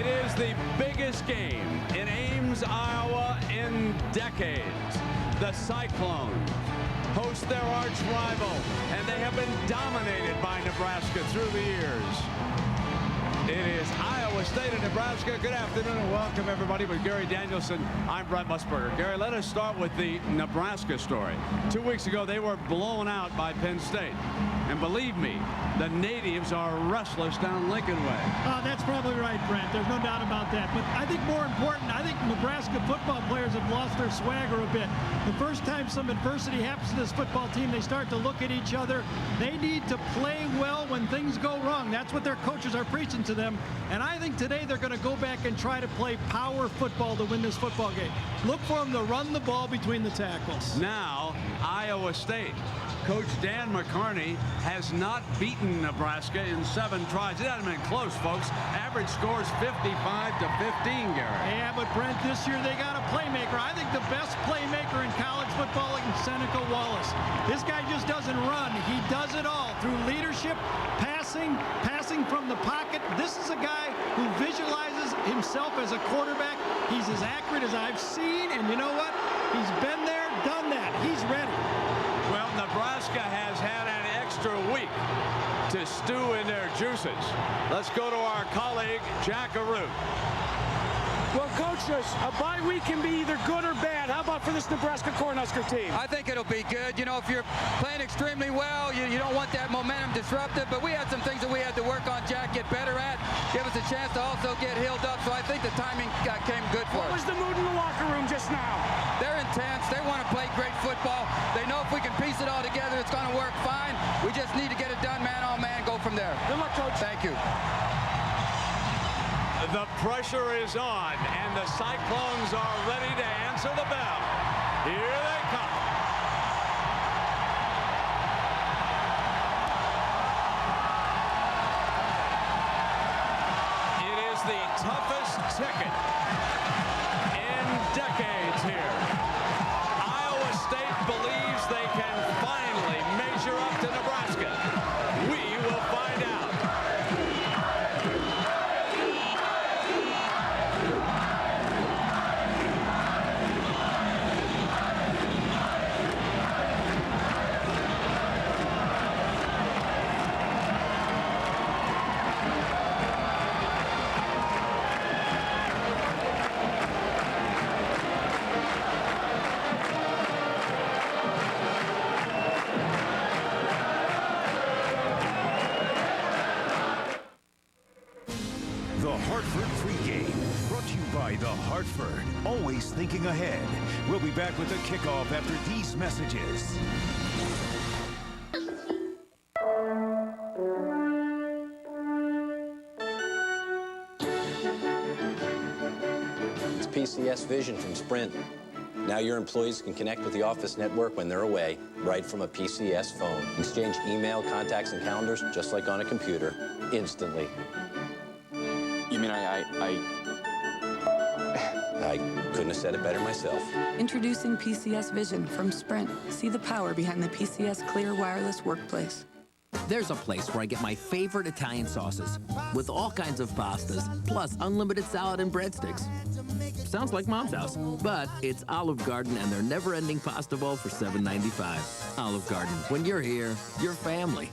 It is the biggest game in Ames, Iowa in decades. The Cyclones host their arch rival, and they have been dominated by Nebraska through the years. It is Iowa State and Nebraska. Good afternoon and welcome everybody with Gary Danielson. I'm Brent Musburger. Gary, let us start with the Nebraska story. 2 weeks ago, they were blown out by Penn State. And believe me, the natives are restless down Lincoln Way. That's probably right, Brent. There's no doubt about that. But I think more important, I think Nebraska football players have lost their swagger a bit. The first time some adversity happens to this football team, they start to look at each other. They need to play well when things go wrong. That's what their coaches are preaching to them. And I think today they're going to go back and try to play power football to win this football game. Look for them to run the ball between the tackles. Now, Iowa State. Coach Dan McCarney has not beaten Nebraska in 7 tries. It hasn't been close, folks. Average scores 55-15, Gary. Yeah, but Brent, this year they got a playmaker. I think the best playmaker in college football is Seneca Wallace. This guy just doesn't run. He does it all through leadership, passing from the pocket. This is a guy who visualizes himself as a quarterback. He's as accurate as I've seen, and you know what? He's been there, done that. He's ready. Well, Nebraska has had an extra week to stew in their juices. Let's go to our colleague, Jack Arute. Well, Coach, a bye week can be either good or bad. How about for this Nebraska Cornhusker team? I think it'll be good. You know, if you're playing extremely well, you don't want that momentum disrupted. But we had some things that we had to work on, Jack, get better at. Give us a chance to also get healed up. So I think the timing came good for us. What was the mood in the locker room just now? They're intense. They want to play great football. They know if we can piece it all together, it's going to work fine. We just need to get it done man on man, go from there. Good luck, Coach. Thank you. The pressure is on, and the Cyclones are ready to answer the bell. Here they come. It is the toughest ticket in decades here. Iowa State believes they can finally measure up to Nebraska. We will find out. The Hartford, always thinking ahead. We'll be back with the kickoff after these messages. It's PCS Vision from Sprint. Now your employees can connect with the office network when they're away, right from a PCS phone. Exchange email, contacts, and calendars just like on a computer, instantly. You mean I couldn't have said it better myself. Introducing PCS Vision from Sprint. See the power behind the PCS Clear Wireless Workplace. There's a place where I get my favorite Italian sauces with all kinds of pastas, plus unlimited salad and breadsticks. Sounds like Mom's house, but it's Olive Garden and their never-ending pasta bowl for $7.95. Olive Garden, when you're here, you're family.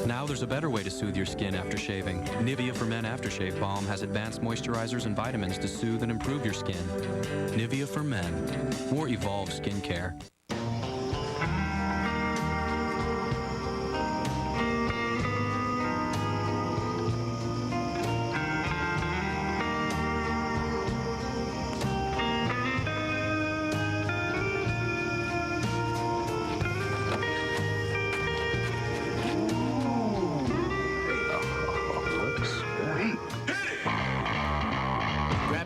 Now there's a better way to soothe your skin after shaving. Nivea for Men Aftershave Balm has advanced moisturizers and vitamins to soothe and improve your skin. Nivea for Men. More evolved skincare.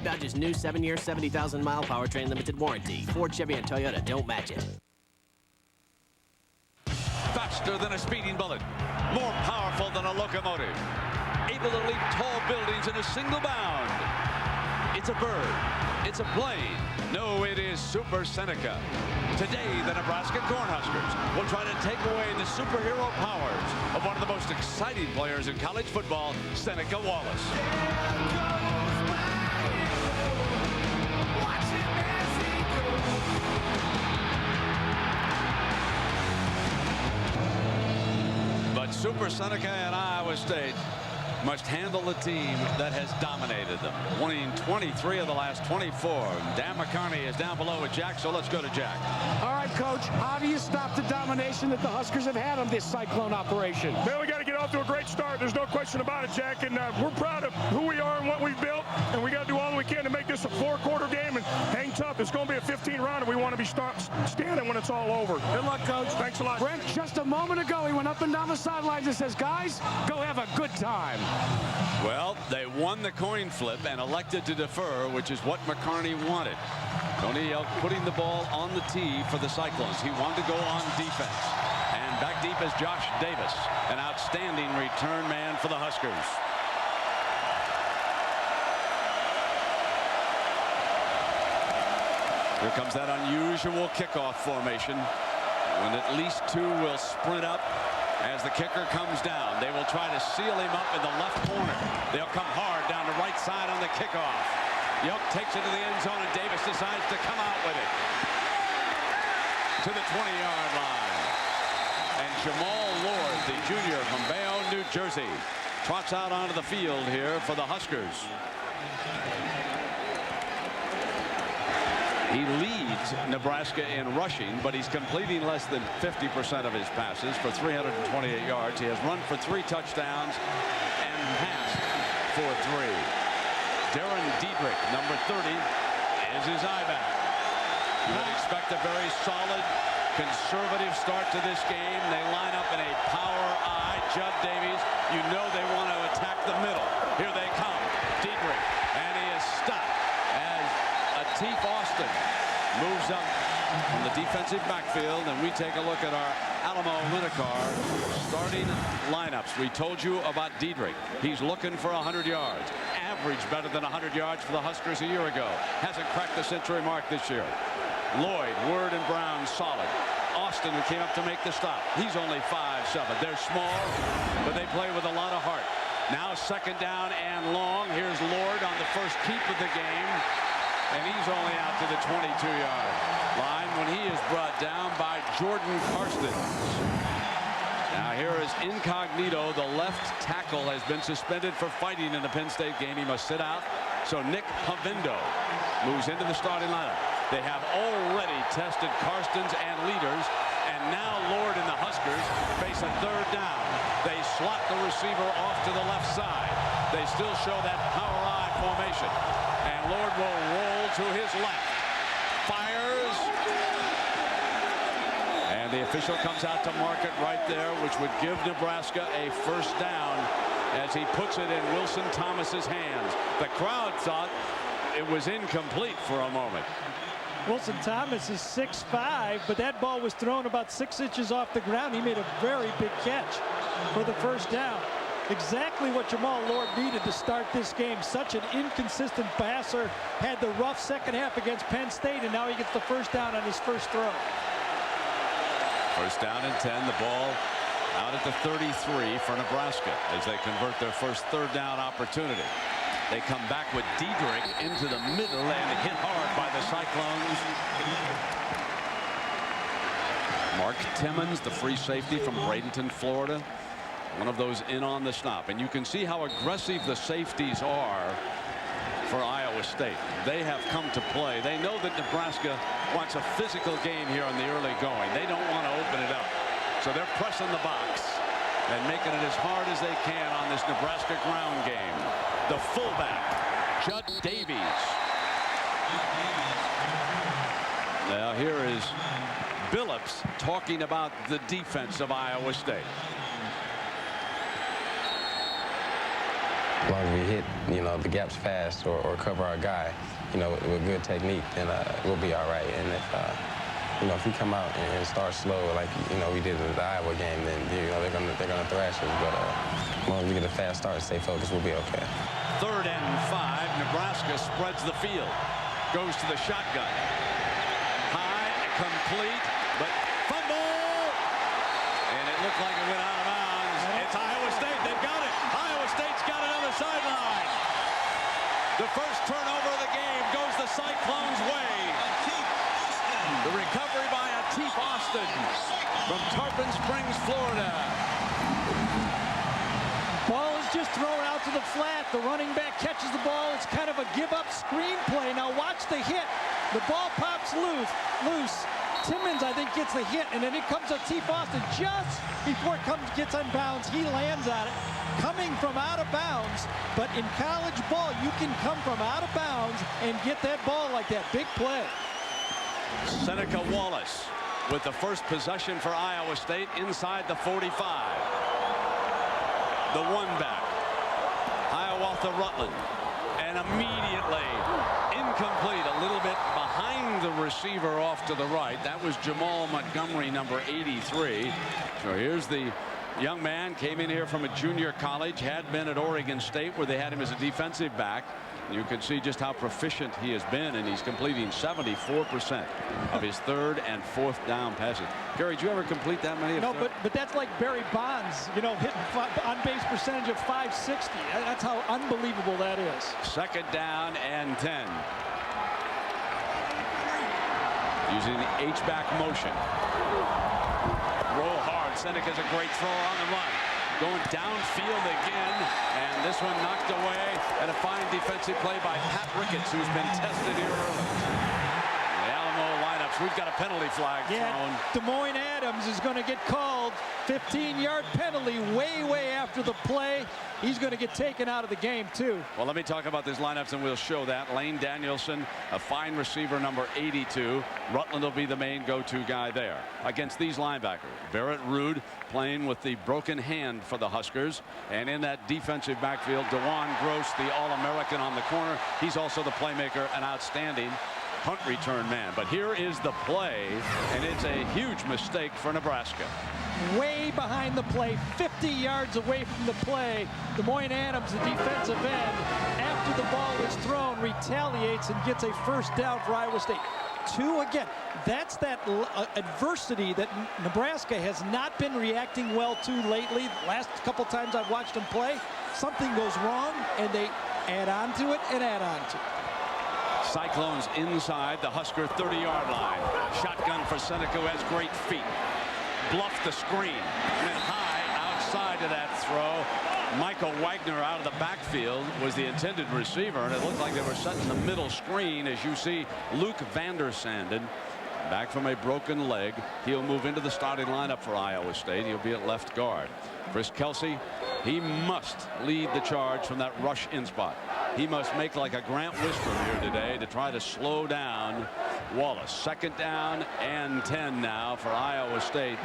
Dodge's new 7-year, 70,000-mile powertrain limited warranty. Ford, Chevy, and Toyota don't match it. Faster than a speeding bullet. More powerful than a locomotive. Able to leap tall buildings in a single bound. It's a bird. It's a plane. No, it is Super Seneca. Today, the Nebraska Cornhuskers will try to take away the superhero powers of one of the most exciting players in college football, Seneca Wallace. But Super Seneca and Iowa State must handle a team that has dominated them, winning 23 of the last 24. Dan McCarney is down below with Jack, so let's go to Jack. All right, Coach, how do you stop the domination that the Huskers have had on this Cyclone operation? Man, we got to get off to a great start. There's no question about it, Jack, and we're proud of who we are and what we've built, and we got to do all we can to make this a 4-quarter game and hang tough. It's going to be a 15-round, and we want to be standing when it's all over. Good luck, Coach. Thanks a lot. Brent, just a moment ago, he went up and down the sidelines and says, guys, go have a good time. Well, they won the coin flip and elected to defer, which is what McCarney wanted. Tony Elk putting the ball on the tee for the Cyclones. He wanted to go on defense. And back deep is Josh Davis, an outstanding return man for the Huskers. Here comes that unusual kickoff formation, when at least two will sprint up. As the kicker comes down, they will try to seal him up in the left corner. They'll come hard down the right side on the kickoff. Yoke takes it to the end zone, and Davis decides to come out with it to the 20-yard line. And Jamal Lord, the junior from Bayonne, New Jersey, trots out onto the field here for the Huskers. He leads Nebraska in rushing, but he's completing less than 50% of his passes for 328 yards. He has run for 3 touchdowns and passed for 3. Darren Diedrich, number 30, is his I-back. You would expect a very solid, conservative start to this game. They line up in a power I. Judd Davies, you know they want to attack the middle. Here they come. Diedrich, and he is stopped as Ateef Austin moves up from the defensive backfield, and we take a look at our Alamo Linecar starting lineups. We told you about Diedrich. He's looking for 100 yards. Averaged better than 100 yards for the Huskers a year ago. Hasn't cracked the century mark this year. Lloyd, Word, and Brown solid. Austin, who came up to make the stop. He's only 5'7". They're small, but they play with a lot of heart. Now second down and long. Here's Lord on the first keep of the game. And he's only out to the 22-yard line when he is brought down by Jordan Karstens. Now here is Incognito. The left tackle has been suspended for fighting in the Penn State game. He must sit out. So Nick Pavindo moves into the starting lineup. They have already tested Karstens and leaders. And now Lord and the Huskers face a third down. They slot the receiver off to the left side. They still show that power I formation. And Lord will roll to his left. Fires. And the official comes out to mark it right there, which would give Nebraska a first down as he puts it in Wilson Thomas's hands. The crowd thought it was incomplete for a moment. Wilson Thomas is 6'5", but that ball was thrown about 6 inches off the ground. He made a very big catch for the first down. Exactly what Jamal Lord needed to start this game. Such an inconsistent passer. Had the rough second half against Penn State, and now he gets the first down on his first throw. First down and 10. The ball out at the 33 for Nebraska as they convert their first third down opportunity. They come back with Diedrich into the middle and hit hard by the Cyclones. Mark Timmons, the free safety from Bradenton, Florida. One of those in on the stop. And you can see how aggressive the safeties are for Iowa State. They have come to play. They know that Nebraska wants a physical game here in the early going. They don't want to open it up. So they're pressing the box and making it as hard as they can on this Nebraska ground game. The fullback, Judd Davies. Now here is Billups talking about the defense of Iowa State. As long as we hit, the gaps fast or cover our guy, with good technique, then we'll be all right. And you know, if we come out and start slow like, you know, we did at the Iowa game, then, you know, they're gonna thrash us. But as long as we get a fast start, stay focused, we'll be okay. 3rd and 5. Nebraska spreads the field. Goes to the shotgun. High, complete, but fumble! And it looked like it went out of bounds. It's Iowa State. They've got it. Iowa State's got it on the sideline. The first turnover of the game goes the Cyclones' way. The recovery by Atif Austin from Tarpon Springs, Florida. Ball is just thrown out to the flat. The running back catches the ball. It's kind of a give-up screen play. Now watch the hit. The ball pops loose. Timmons, I think, gets the hit, and then it comes to Atif Austin just before it gets on bounds. He lands on it, coming from out of bounds. But in college ball, you can come from out of bounds and get that ball like that. Big play. Seneca Wallace with the first possession for Iowa State inside the 45. The one back. Hiawatha Rutland. And immediately incomplete, a little bit behind the receiver off to the right. That was Jamal Montgomery, number 83. So here's the young man, came in here from a junior college, had been at Oregon State where they had him as a defensive back. You can see just how proficient he has been, and he's completing 74% of his 3rd and 4th down passes. Gary, did you ever complete that many? No, but that's like Barry Bonds, you know, hitting on-base percentage of .560. That's how unbelievable that is. 2nd down and 10. Using the H-back motion. Roll hard. Seneca's a great thrower on the run. Going downfield again, and this one knocked away, and a fine defensive play by Pat Ricketts, who's been tested here early. The Alamo lineups, we've got a penalty flag thrown. Des Moines Adams is going to get called. 15-yard penalty way after the play. He's going to get taken out of the game, too. Well, let me talk about these lineups, and we'll show that. Lane Danielson, a fine receiver, number 82. Rutland will be the main go-to guy there. Against these linebackers, Barrett Rude playing with the broken hand for the Huskers. And in that defensive backfield, DeJuan Gross, the All-American on the corner. He's also the playmaker, an outstanding punt return man. But here is the play, and it's a huge mistake for Nebraska. Way behind the play, 50 yards away from the play. Des Moines Adams, the defensive end, after the ball is thrown, retaliates and gets a first down for Iowa State. 2 again. That's that adversity that Nebraska has not been reacting well to lately. Last couple times I've watched them play, something goes wrong, and they add on to it and add on to it. Cyclones inside the Husker 30-yard line. Shotgun for Seneca, who has great feet. Bluffed the screen. Went high outside of that throw. Michael Wagner out of the backfield was the intended receiver, and it looked like they were setting the middle screen. As you see, Luke Vandersanden back from a broken leg. He'll move into the starting lineup for Iowa State. He'll be at left guard. Chris Kelsey, he must lead the charge from that rush in spot. He must make like a Grant Wistrom here today to try to slow down Wallace. 2nd down and 10 now for Iowa State.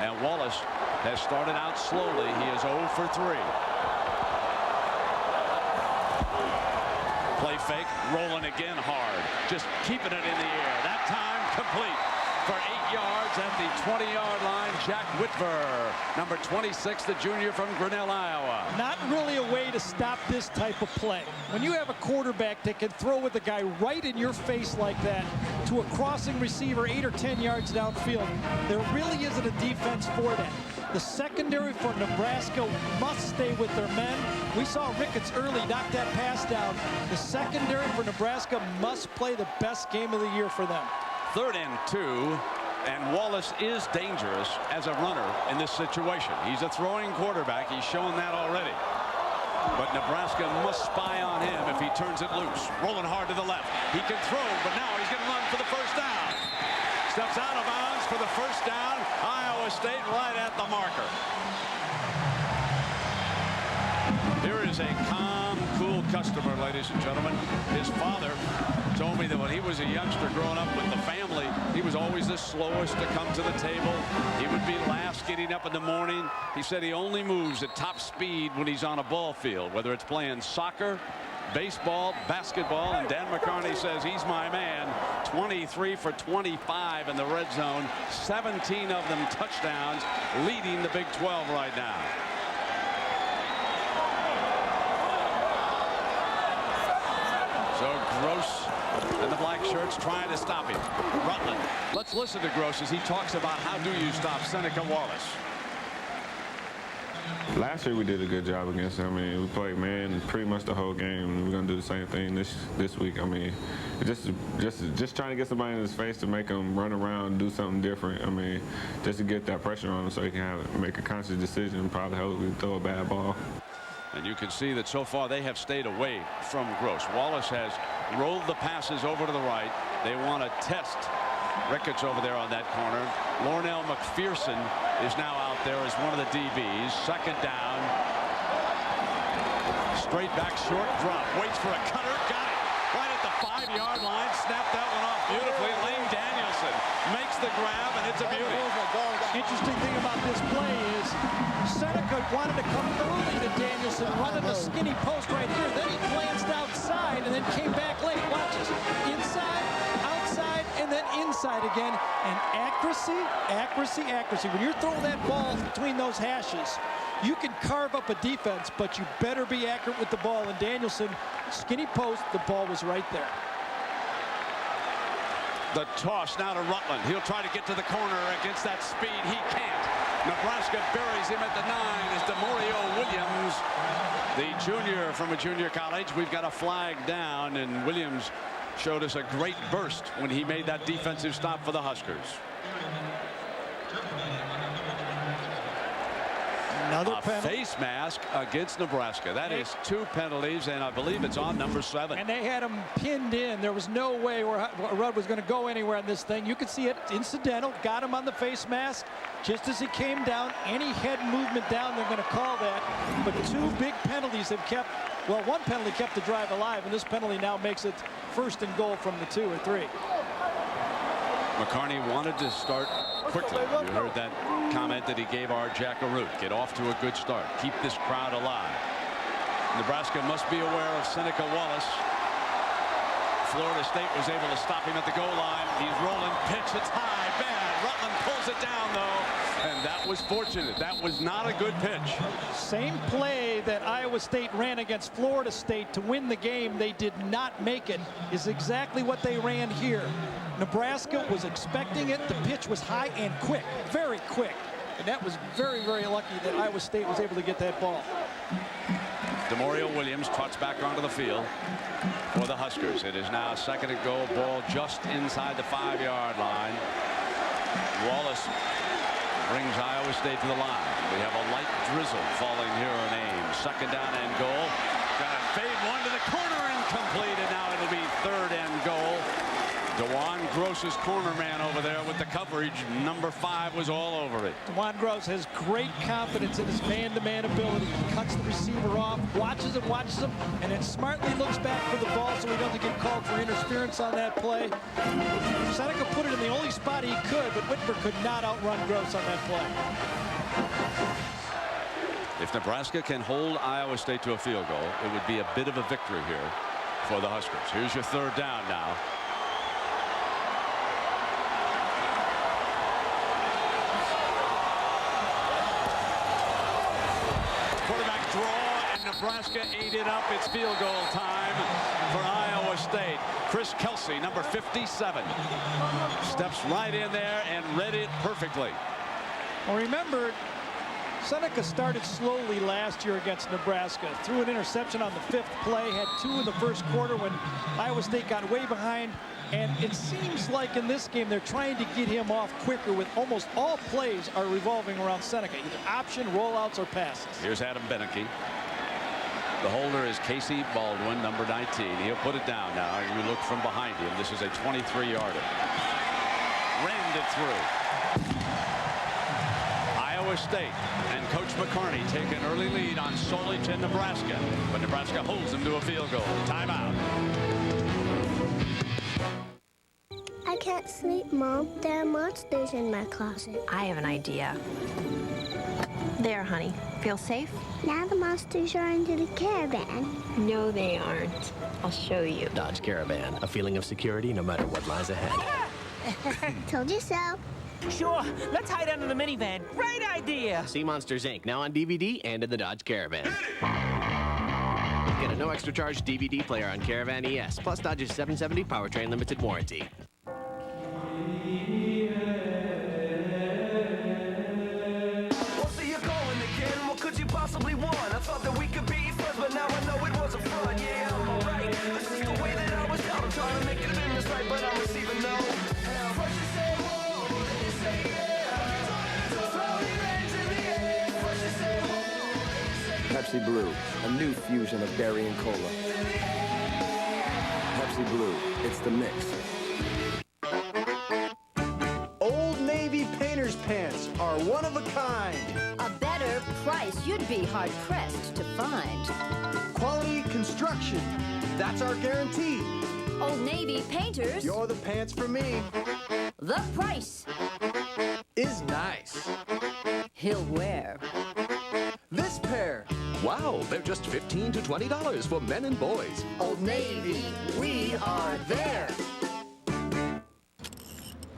And Wallace has started out slowly. He is 0 for 3. Play fake, rolling again hard. Just keeping it in the air. That time complete for 8 yards at the 20-yard line. Jack Whitver, number 26, the junior from Grinnell, Iowa. Not really a way to stop this type of play. When you have a quarterback that can throw with a guy right in your face like that to a crossing receiver 8 or 10 yards downfield, there really isn't a defense for that. The secondary for Nebraska must stay with their men. We saw Ricketts early knock that pass down. The secondary for Nebraska must play the best game of the year for them. 3rd and 2, and Wallace is dangerous as a runner in this situation. He's a throwing quarterback. He's shown that already. But Nebraska must spy on him if he turns it loose. Rolling hard to the left. He can throw, but now he's going to run for the first down. Steps out of bounds for the first down. Iowa State right at the marker. Here is a calm, cool customer, ladies and gentlemen. His father told me that when he was a youngster growing up with the family, he was always the slowest to come to the table. He would be last getting up in the morning. He said he only moves at top speed when he's on a ball field, whether it's playing soccer baseball, basketball, and Dan McCarney says he's my man. 23 for 25 in the red zone, 17 of them touchdowns, leading the Big 12 right now. So Gross and the black shirts trying to stop him. Rutland. Let's listen to Gross as he talks about how do you stop Seneca Wallace. Last year we did a good job against him. I mean, we played man pretty much the whole game. We're gonna do the same thing this week. I mean, just trying to get somebody in his face to make him run around and do something different. I mean, just to get that pressure on him so he can make a conscious decision and probably help him throw a bad ball. And you can see that so far they have stayed away from Gross. Wallace has rolled the passes over to the right. They want to test Ricketts over there on that corner. Lornell McPherson is now out there as one of the DBs. Second down. Straight back, short drop. Waits for a cutter. Got it. Right at the 5-yard line. Snapped that one off beautifully. Lane Danielson makes the grab, and it's a beauty. Interesting thing about this play is Seneca wanted to come early to Danielson, running a skinny post right here. Then he glanced outside and then came back late. Watch this. Inside, outside, and then inside again. And accuracy, accuracy, accuracy. When you're throwing that ball between those hashes, you can carve up a defense, but you better be accurate with the ball. And Danielson, skinny post, the ball was right there. The toss now to Rutland. He'll try to get to the corner against that speed. He can't. Nebraska buries him at the 9 as DeMario Williams, the junior from a junior college. We've got a flag down, and Williams showed us a great burst when he made that defensive stop for the Huskers. Another face mask against Nebraska. That is 2 penalties, and I believe it's on number 7. And they had him pinned in. There was no way where Rudd was going to go anywhere on this thing. You could see it incidental. Got him on the face mask. Just as he came down, any head movement down, they're going to call that. But 2 big penalties have kept, well, 1 penalty kept the drive alive, and this penalty now makes it 1st and goal from the 2 or 3. McCarney wanted to start quickly. You heard that comment that he gave our Jack Arute. Get off to a good start. Keep this crowd alive. Nebraska must be aware of Seneca Wallace. Florida State was able to stop him at the goal line. He's rolling. Pitch. It's high. Bad. Rutland pulls it down, though. And that was fortunate. That was not a good pitch. Same play that Iowa State ran against Florida State to win the game. They did not make it. Is exactly what they ran here. Nebraska was expecting it. The pitch was high and quick. Very quick. And that was very, very lucky that Iowa State was able to get that ball. DeMario Williams trots back onto the field for the Huskers. It is now 2nd and goal. Ball just inside the 5-yard line. Wallace brings Iowa State to the line. We have a light drizzle falling here in Ames. 2nd down and goal. Got a fade one to the corner, incomplete, and now it'll be 3rd and goal. DeJuan Gross's corner man over there with the coverage. Number 5 was all over it. DeJuan Gross has great confidence in his man-to-man ability. He cuts the receiver off, watches him, and then smartly looks back for the ball so he doesn't get called for interference on that play. Seneca put it in the only spot he could, but Whitmer could not outrun Gross on that play. If Nebraska can hold Iowa State to a field goal, it would be a bit of a victory here for the Huskers. Here's your 3rd down now. Nebraska ate it up. It's field goal time for Iowa State. Chris Kelsey, number 57, steps right in there and read it perfectly. Well, remember, Seneca started slowly last year against Nebraska. Threw an interception on the 5th play, had 2 in the 1st quarter when Iowa State got way behind. And it seems like in this game they're trying to get him off quicker, with almost all plays are revolving around Seneca, either option, rollouts, or passes. Here's Adam Beneke. The holder is Casey Baldwin, number 19. He'll put it down now. You look from behind him. This is a 23-yarder. Rammed it through. Iowa State and Coach McCarney take an early lead on Solich and Nebraska, but Nebraska holds them to a field goal. Timeout. I can't sleep, Mom. There are monsters in my closet. I have an idea. There, honey. Feel safe? Now the monsters are into the caravan. No, they aren't. I'll show you. Dodge Caravan, a feeling of security no matter what lies ahead. Told you so. Sure, let's hide under the minivan. Great idea! See Monsters, Inc. now on DVD and in the Dodge Caravan. Get a no extra charge DVD player on Caravan ES, plus Dodge's 770 powertrain limited warranty. Possibly won. I thought that we could be friends, but now I know it was a front. Yeah, I'm alright. This is the way that I was down. I'm trying to make it in this life, but I'm receiving no. First you say whoa, then you say yeah. Slowly rains in the air. First you say whoa. Pepsi Blue, a new fusion of berry and cola. Pepsi Blue, it's the mix. Old Navy painter's pants are one of a kind. A better price you'd be hard-pressed to find. Quality construction, that's our guarantee. Old Navy painters. You're the pants for me. The price is nice. He'll wear this pair. Wow, they're just $15 to $20 for men and boys. Old Navy, we are there.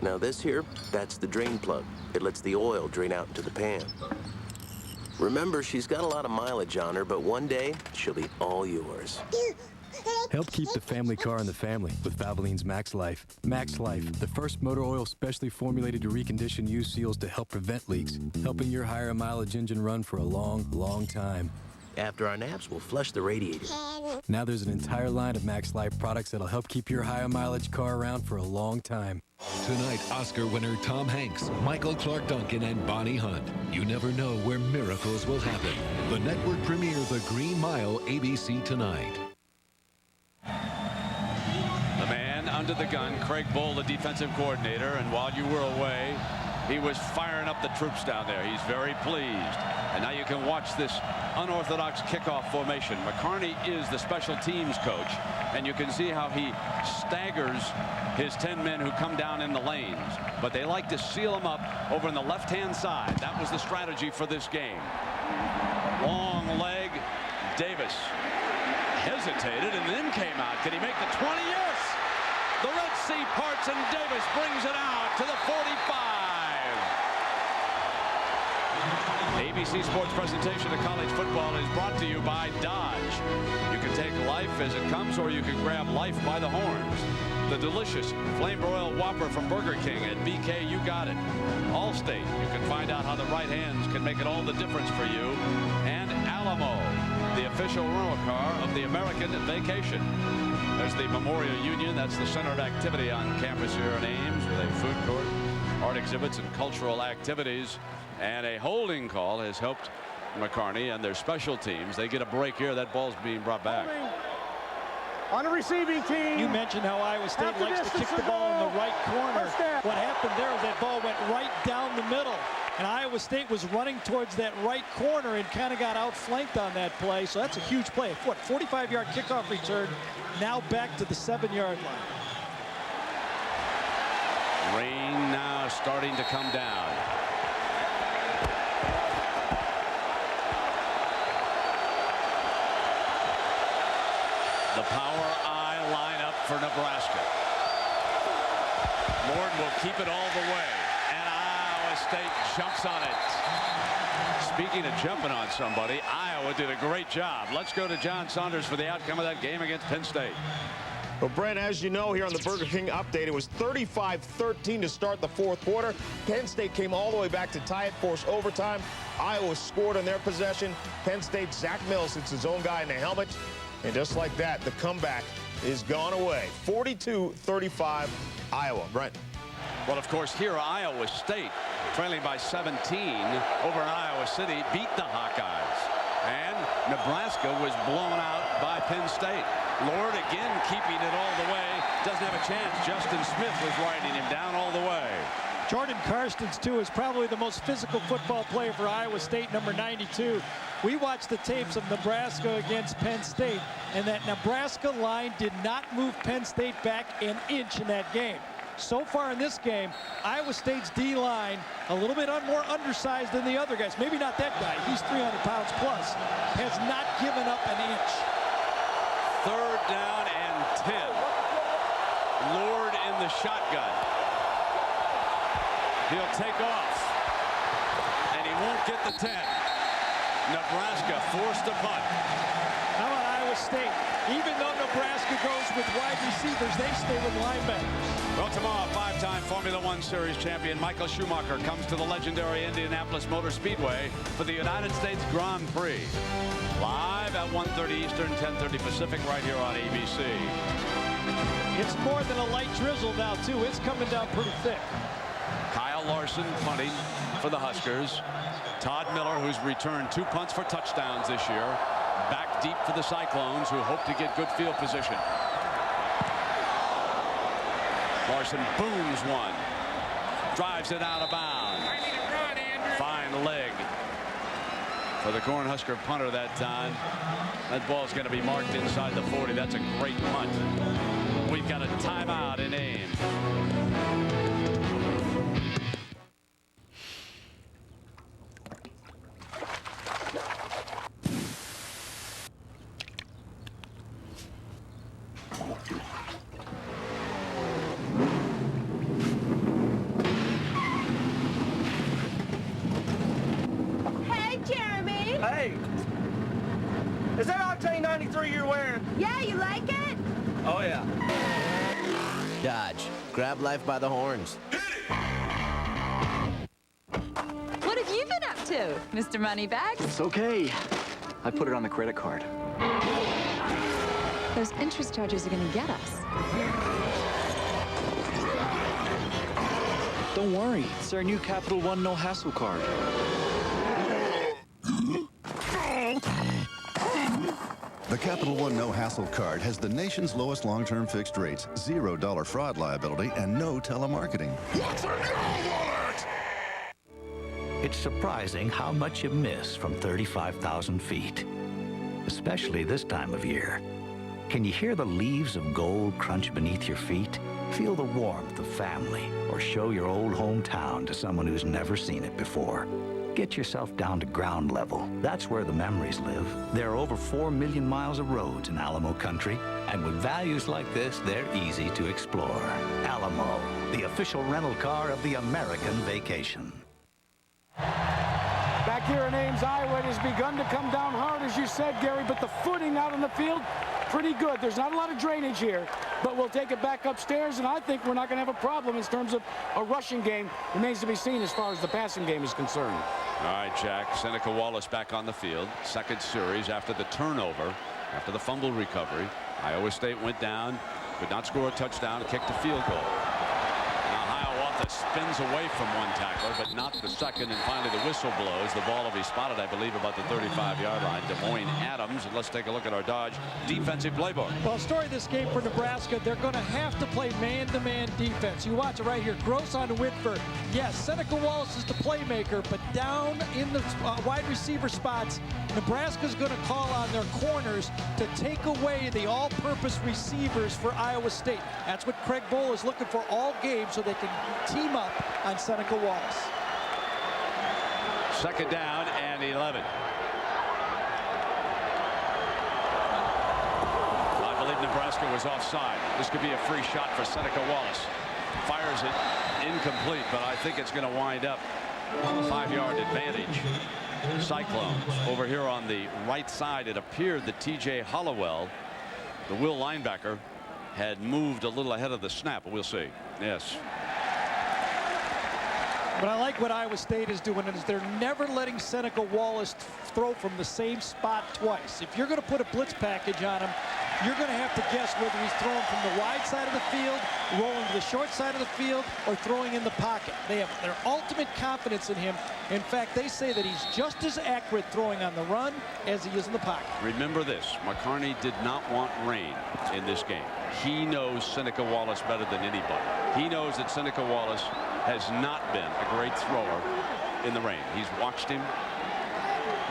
Now this here, that's the drain plug. It lets the oil drain out into the pan. Remember, she's got a lot of mileage on her, but one day, she'll be all yours. Help keep the family car in the family with Valvoline's Max Life. Max Life, the first motor oil specially formulated to recondition used seals to help prevent leaks, helping your higher mileage engine run for a long, long time. After our naps, we'll flush the radiator. Now there's an entire line of Max Life products that'll help keep your higher mileage car around for a long time. Tonight, Oscar winner Tom Hanks, Michael Clark Duncan, and Bonnie Hunt. You never know where miracles will happen. The network premiere The Green Mile, ABC tonight. The man under the gun, Craig Bull, the defensive coordinator, and while you were away, he was firing up the troops down there. He's very pleased. And now you can watch this unorthodox kickoff formation. McCarney is the special teams coach, and you can see how he staggers his 10 men who come down in the lanes. But they like to seal them up over on the left-hand side. That was the strategy for this game. Long leg. Davis hesitated and then came out. Can he make the 20? Yes! The Red Sea parts and Davis brings it out to the 45. ABC Sports presentation of college football is brought to you by Dodge. You can take life as it comes, or you can grab life by the horns. The delicious flame broiled Whopper from Burger King at BK, you got it. Allstate, you can find out how the right hands can make it all the difference for you. And Alamo, the official rental car of the American Vacation. There's the Memorial Union. That's the center of activity on campus here in Ames, with a food court, art exhibits, and cultural activities. And a holding call has helped McCarney and their special teams. They get a break here. That ball's being brought back. On the receiving team. You mentioned how Iowa State likes to kick the ball in the right corner. What happened there is that ball went right down the middle. And Iowa State was running towards that right corner and kind of got outflanked on that play. So that's a huge play. What, 45-yard kickoff return, now back to the 7-yard line. Rain now starting to come down. The power I lineup for Nebraska. Lord will keep it all the way, and Iowa State jumps on it. Speaking of jumping on somebody, Iowa did a great job. Let's go to John Saunders for the outcome of that game against Penn State. Well, Brent, as you know, here on the Burger King update, it was 35-13 to start the fourth quarter. Penn State came all the way back to tie it, forced overtime. Iowa scored on their possession. Penn State, Zach Mills hits his own guy in the helmet. And just like that, the comeback is gone away. 42-35, Iowa. Brent. Well, of course, here Iowa State, trailing by 17 over in Iowa City, beat the Hawkeyes. And Nebraska was blown out by Penn State. Lord again keeping it all the way. Doesn't have a chance. Justin Smith was riding him down all the way. Jordan Karstens, too, is probably the most physical football player for Iowa State, number 92. We watched the tapes of Nebraska against Penn State, and that Nebraska line did not move Penn State back an inch in that game. So far in this game, Iowa State's D-line a little bit more undersized than the other guys. Maybe not that guy. He's 300 pounds plus. Has not given up an inch. 3rd down and 10. Lord in the shotgun. He'll take off. And he won't get the 10. Nebraska forced to punt. How about Iowa State? Even though Nebraska goes with wide receivers, they stay with linebackers. Well, tomorrow, 5-time Formula One Series champion Michael Schumacher comes to the legendary Indianapolis Motor Speedway for the United States Grand Prix. Live at 1:30 Eastern, 10:30 Pacific, right here on ABC. It's more than a light drizzle now, too. It's coming down pretty thick. Kyle Larson punting for the Huskers. Todd Miller, who's returned 2 punts for touchdowns this year, back deep for the Cyclones, who hope to get good field position. Larson booms one. Drives it out of bounds. Fine leg for the Cornhusker punter that time. That ball's going to be marked inside the 40. That's a great punt. We've got a timeout in Ames. Is that Octane 93 you're wearing? Yeah, you like it? Oh, yeah. Dodge. Grab life by the horns. What have you been up to, Mr. Moneybags? It's okay. I put it on the credit card. Those interest charges are going to get us. Don't worry. It's our new Capital One No Hassle card. The Capital One No Hassle card has the nation's lowest long-term fixed rates, $0 fraud liability, and no telemarketing. What's in your wallet? It's surprising how much you miss from 35,000 feet, especially this time of year. Can you hear the leaves of gold crunch beneath your feet? Feel the warmth of family, or show your old hometown to someone who's never seen it before. Get yourself down to ground level. That's where the memories live. There are over 4 million miles of roads in Alamo country, and with values like this, they're easy to explore. Alamo, the official rental car of the American vacation. Back here in Ames, Iowa, it has begun to come down hard, as you said, Gary, but the footing out on the field, pretty good. There's not a lot of drainage here, but we'll take it back upstairs, and I think we're not going to have a problem in terms of a rushing game. Remains to be seen as far as the passing game is concerned. All right, Jack. Seneca Wallace back on the field. Second series after the turnover, after the fumble recovery. Iowa State went down, could not score a touchdown, kicked a field goal. Now Hiawatha spins away from one tackler, but not the second, and finally the whistle blows. The ball will be spotted, I believe, about the 35-yard line. Des Moines Adams, and let's take a look at our Dodge defensive playbook. Well, story of this game for Nebraska, they're going to have to play man-to-man defense. You watch it right here. Gross on Whitford. Yes, Seneca Wallace is the playmaker, but down in the wide receiver spots, Nebraska's going to call on their corners to take away the all-purpose receivers for Iowa State. That's what Craig Bohl is looking for all games, so they can team up on Seneca Wallace. Second down and 11. I believe Nebraska was offside. This could be a free shot for Seneca Wallace. Fires it incomplete, but I think it's going to wind up 5-yard advantage. Cyclones over here on the right side. It appeared that T.J. Hollowell, the Will linebacker, had moved a little ahead of the snap, but we'll see. Yes. But I like what Iowa State is doing, is they're never letting Seneca Wallace throw from the same spot twice. If you're going to put a blitz package on him, you're going to have to guess whether he's throwing from the wide side of the field, rolling to the short side of the field, or throwing in the pocket. They have their ultimate confidence in him. In fact, they say that he's just as accurate throwing on the run as he is in the pocket. Remember this, McCarney did not want rain in this game. He knows Seneca Wallace better than anybody. He knows that Seneca Wallace has not been a great thrower in the rain. He's watched him.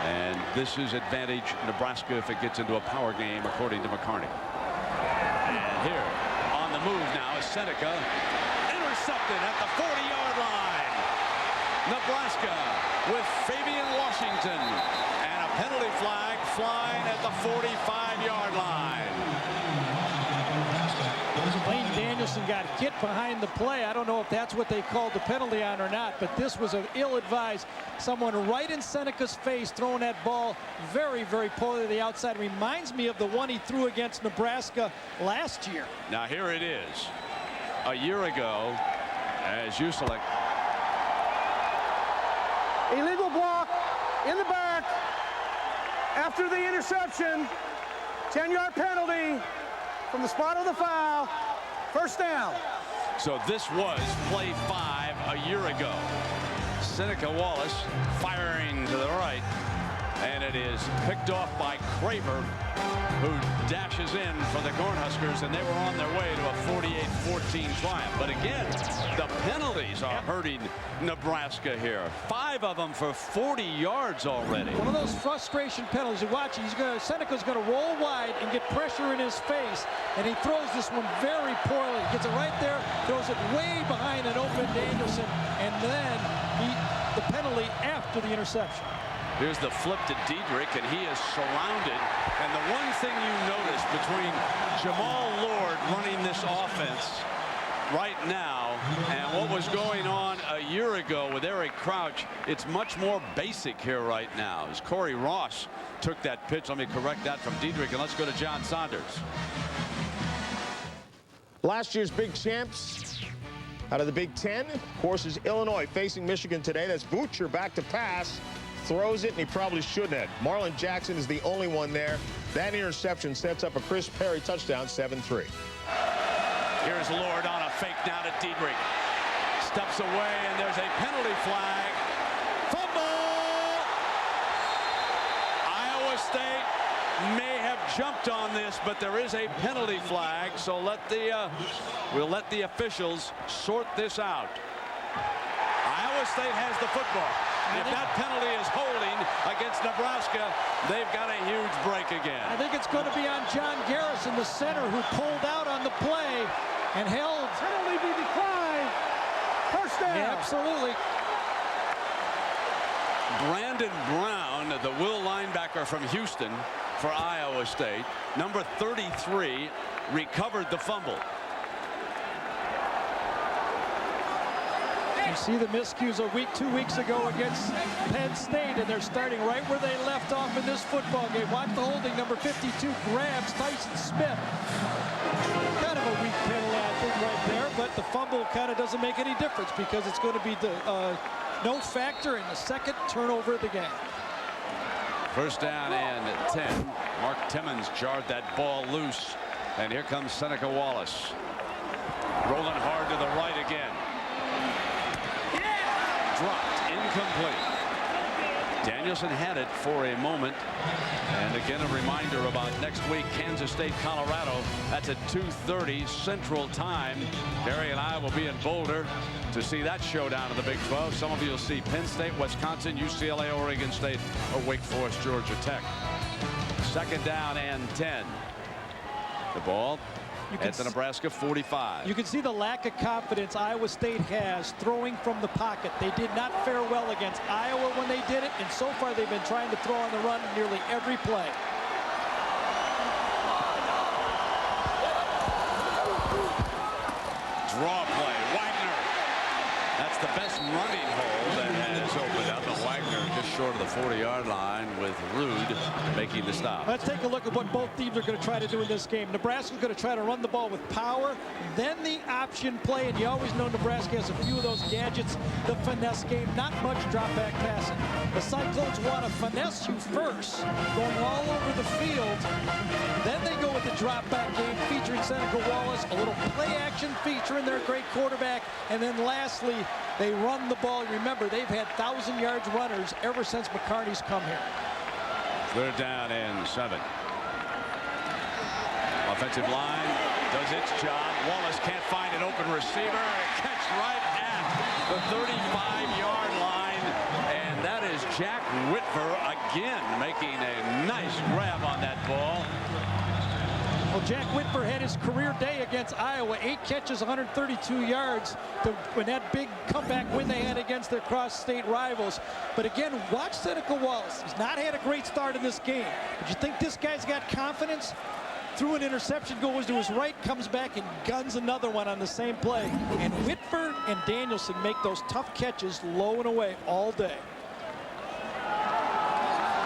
And this is advantage Nebraska if it gets into a power game, according to McCarney. And here on the move now is Seneca. intercepted at the 40-yard line. Nebraska with Fabian Washington, and a penalty flag flying at the 45-yard line. Lane Danielson got hit behind the play. I don't know if that's what they called the penalty on or not, but this was an ill-advised. Someone right in Seneca's face throwing that ball very, very poorly to the outside. Reminds me of the one he threw against Nebraska last year. Now here it is. A year ago, as you select. Illegal block in the back after the interception. 10-yard penalty from the spot of the foul. First down. So this was play 5 a year ago. Seneca Wallace firing to the right, and it is picked off by Craver, who dashes in for the Cornhuskers, and they were on their way to a 48-14 triumph. But again, the penalties are hurting Nebraska here. 5 of them for 40 yards already. One of those frustration penalties. You watch, Seneca's going to roll wide and get pressure in his face, and he throws this one very poorly. Gets it right there, throws it way behind an open Danielson, and then the penalty after the interception. Here's the flip to Diedrich, and he is surrounded. And the one thing you notice between Jamal Lord running this offense right now and what was going on a year ago with Eric Crouch, it's much more basic here right now. As Corey Ross took that pitch, let me correct that from Diedrich, and let's go to John Saunders. Last year's big champs out of the Big Ten, of course, is Illinois facing Michigan today. That's Butcher back to pass. Throws it, and he probably shouldn't have. Marlon Jackson is the only one there. That interception sets up a Chris Perry touchdown, 7-3. Here's Lord on a fake now to Diedrich. Steps away, and there's a penalty flag. Fumble! Iowa State may have jumped on this, but there is a penalty flag, so we'll let the officials sort this out. Iowa State has the football. If that penalty is holding against Nebraska, they've got a huge break again. I think it's going to be on John Garrison, the center, who pulled out on the play and held. Penalty be declined. First down. Yeah, absolutely. Brandon Brown, the will linebacker from Houston for Iowa State, number 33, recovered the fumble. You see the miscues 2 weeks ago against Penn State, and they're starting right where they left off in this football game. Watch the holding. Number 52 grabs Tyson Smith. Kind of a weak penalty, I think, right there, but the fumble kind of doesn't make any difference because it's going to be no factor in the second turnover of the game. First down and 10. Mark Timmons jarred that ball loose, and here comes Seneca Wallace. Rolling hard to the right again. Dropped, incomplete. Danielson had it for a moment. And again, a reminder about next week, Kansas State, Colorado. That's at 2:30 Central Time. Barry and I will be in Boulder to see that showdown in the Big 12. Some of you will see Penn State, Wisconsin, UCLA, Oregon State, or Wake Forest, Georgia Tech. Second down and 10. The ball at the Nebraska 45. You can see the lack of confidence Iowa State has throwing from the pocket. They did not fare well against Iowa when they did it, and so far they've been trying to throw on the run nearly every play. Draw play, Wagner. That's the best running hole that has opened up. And Wagner just short of the 40-yard line with Rude making the stop. Let's take a look at what both teams are going to try to do in this game. Nebraska's going to try to run the ball with power, then the option play, and you always know Nebraska has a few of those gadgets. The finesse game, not much drop-back passing. The Cyclones want to finesse you first, going all over the field. Then they go with the drop-back game featuring Seneca Wallace, a little play-action featuring their great quarterback, and then lastly, they run the ball. Remember, they've had 1,000-yard runners ever since McCarney's come here. Third down and 7. Offensive line does its job. Wallace can't find an open receiver. Catch right at the 35-yard line. And that is Jack Whitver again making a nice grab on that ball. Well, Jack Whitford had his career day against Iowa. 8 catches, 132 yards. When that big comeback win they had against their cross-state rivals. But again, watch Seneca Wallace. He's not had a great start in this game. But you think this guy's got confidence? Threw an interception, goes to his right, comes back and guns another one on the same play. And Whitford and Danielson make those tough catches low and away all day.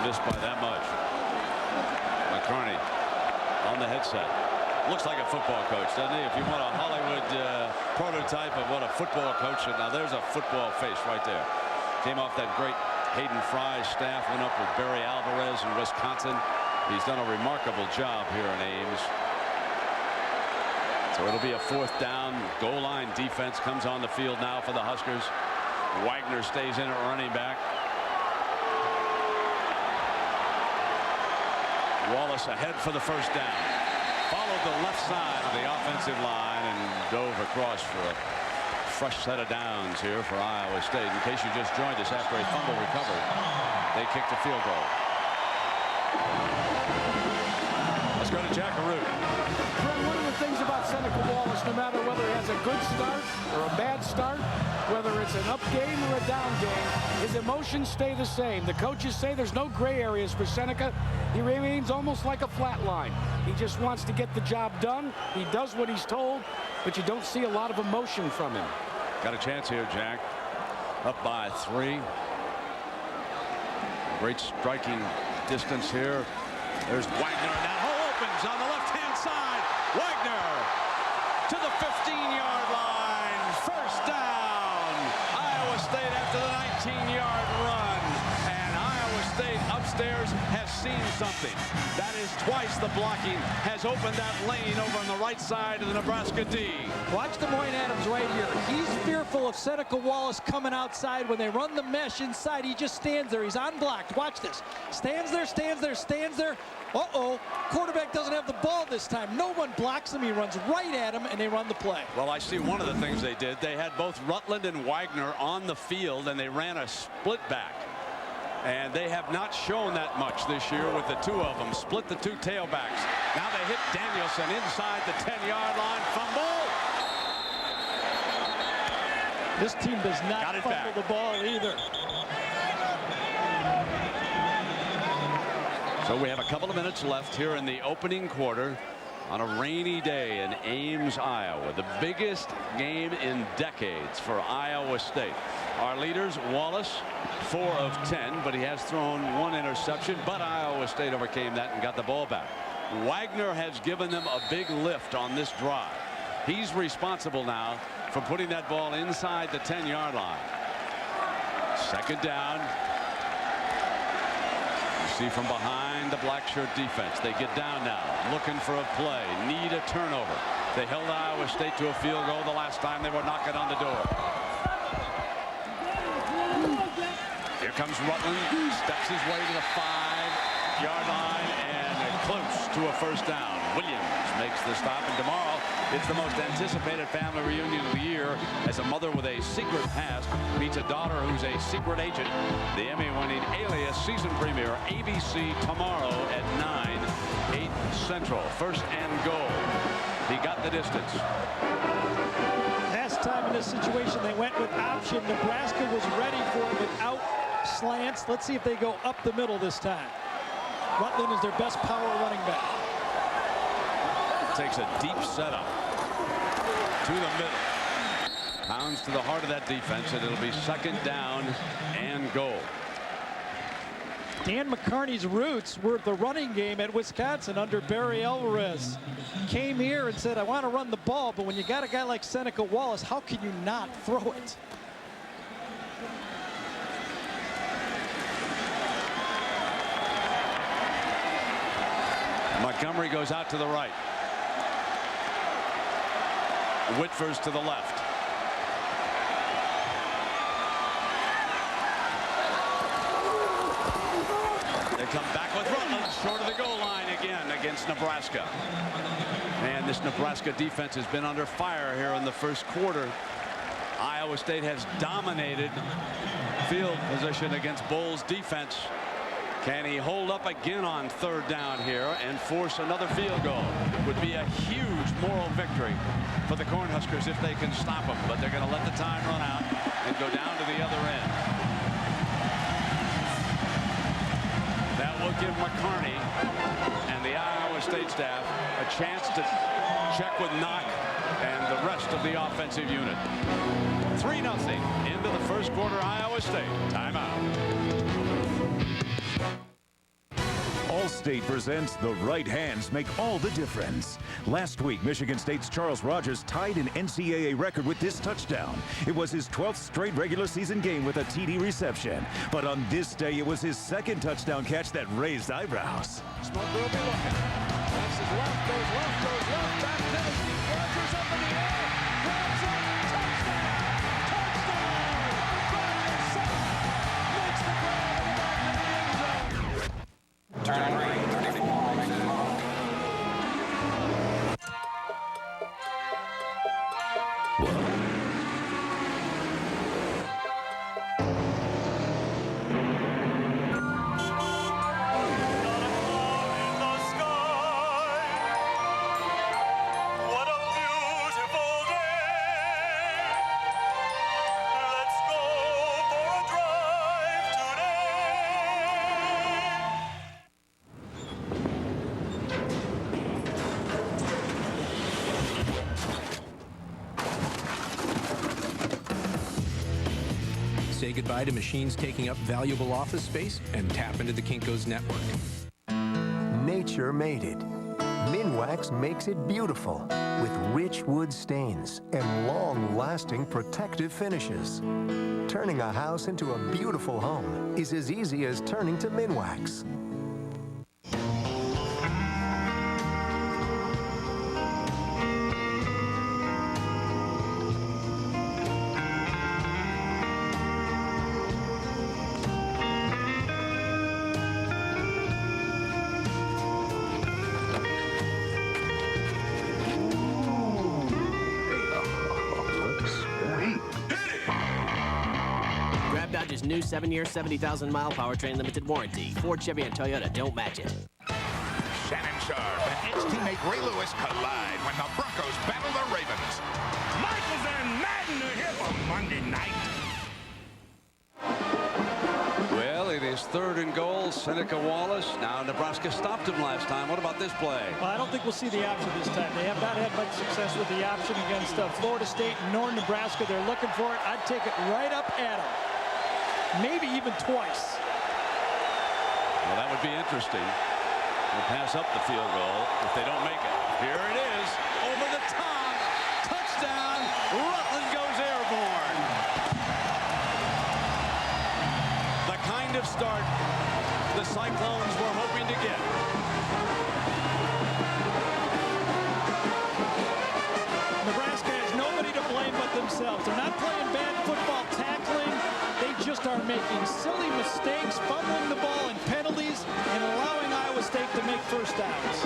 Missed by that much. McCarney on the headset. Looks like a football coach, doesn't he? If you want a Hollywood prototype of what a football coach should. Now there's a football face right there. Came off that great Hayden Fry staff, went up with Barry Alvarez in Wisconsin. He's done a remarkable job here in Ames. So it'll be a 4th down. Goal line defense comes on the field now for the Huskers. Wagner stays in at running back. Wallace ahead for the 1st down. Followed the left side of the offensive line and dove across for a fresh set of downs here for Iowa State. In case you just joined us after a fumble recovery, they kicked a field goal. Let's go to Jack Arute. One of the things about Seneca Wallace, no matter whether he has a good start or a bad start, whether it's an up game or a down game, his emotions stay the same. The coaches say there's no gray areas for Seneca. He remains almost like a flat line. He just wants to get the job done. He does what he's told, but you don't see a lot of emotion from him. Got a chance here, Jack. Up by 3. Great striking distance here. There's Wagner, and that hole opens on the left-hand side. Wagner to the 15-yard line. 1st down. Iowa State after the 19-yard run. And Iowa State upstairs has seen something. That is twice the blocking has opened that lane over on the right side of the Nebraska D. Watch Des Moines Adams right here. He's fearful of Seneca Wallace coming outside. When they run the mesh inside, he just stands there. He's unblocked. Watch this. Stands there, stands there, stands there. Uh-oh. Quarterback doesn't have the ball this time. No one blocks him. He runs right at him, and they run the play. Well, I see one of the things they did. They had both Rutland and Wagner on the field, and they ran a split back. And they have not shown that much this year with the 2 of them. Split the 2 tailbacks. Now they hit Danielson inside the 10-yard line. Fumble. This team does not fumble the ball either. So we have a couple of minutes left here in the opening quarter on a rainy day in Ames, Iowa. The biggest game in decades for Iowa State. Our leaders, Wallace, 4 of 10, but he has thrown 1 interception, but Iowa State overcame that and got the ball back. Wagner has given them a big lift on this drive. He's responsible now for putting that ball inside the 10-yard line. 2nd down. You see from behind the black shirt defense. They get down now, looking for a play, need a turnover. They held Iowa State to a field goal the last time they were knocking on the door. Here comes Rutland, steps his way to the 5-yard line and close to a 1st down. Williams makes the stop, and tomorrow it's the most anticipated family reunion of the year as a mother with a secret past meets a daughter who's a secret agent. The Emmy-winning Alias season premiere, ABC tomorrow at 9, 8 Central. 1st and goal. He got the distance. Last time in this situation they went with option. Nebraska was ready for it without slants. Let's see if they go up the middle this time. Rutland is their best power running back. Takes a deep setup to the middle. Pounds to the heart of that defense, and it'll be 2nd down and goal. Dan McCarney's roots were the running game at Wisconsin under Barry Alvarez. Came here and said, I want to run the ball, but when you got a guy like Seneca Wallace, how can you not throw it? Montgomery goes out to the right. Whitford's to the left. They come back with Rutland short of the goal line again against Nebraska. And this Nebraska defense has been under fire here in the 1st quarter. Iowa State has dominated field position against Bull's defense. Can he hold up again on 3rd down here and force another field goal? Would be a huge moral victory for the Cornhuskers if they can stop him, but they're going to let the time run out and go down to the other end. That will give McCarney and the Iowa State staff a chance to check with Knock and the rest of the offensive unit. 3-0 into the first quarter. Iowa State timeout. Allstate presents The Right Hands Make All the Difference. Last week, Michigan State's Charles Rogers tied an NCAA record with this touchdown. It was his 12th straight regular season game with a TD reception. But on this day, it was his 2nd touchdown catch that raised eyebrows. Musburger will be looking. Passes left, goes left, back to the seat. Rogers up in the air. Grabs it. Touchdown! Touchdown! Rogers makes the grab in the back of the end zone. Turn green. Say goodbye to machines taking up valuable office space and tap into the Kinko's network. Nature made it. Minwax makes it beautiful with rich wood stains and long-lasting protective finishes. Turning a house into a beautiful home is as easy as turning to Minwax. Dodge's new 7-year, 70,000-mile powertrain limited warranty. Ford, Chevy, and Toyota don't match it. Shannon Sharp and ex-teammate Ray Lewis collide when the Broncos battle the Ravens. Michaels and Madden are here for Monday night. Well, it is 3rd and goal. Seneca Wallace. Now Nebraska stopped him last time. What about this play? Well, I don't think we'll see the option this time. They have not had much success with the option against Florida State nor Nebraska. They're looking for it. I'd take it right up at them. Maybe even twice. Well, that would be interesting. They'll pass up the field goal if they don't make it. Here it is. Over the top. Touchdown. Rutland goes airborne. The kind of start the Cyclones were hoping to get. Nebraska has nobody to blame but themselves. They're not playing bad football tackling. They just are making silly mistakes, fumbling the ball in penalties, and allowing Iowa State to make first downs.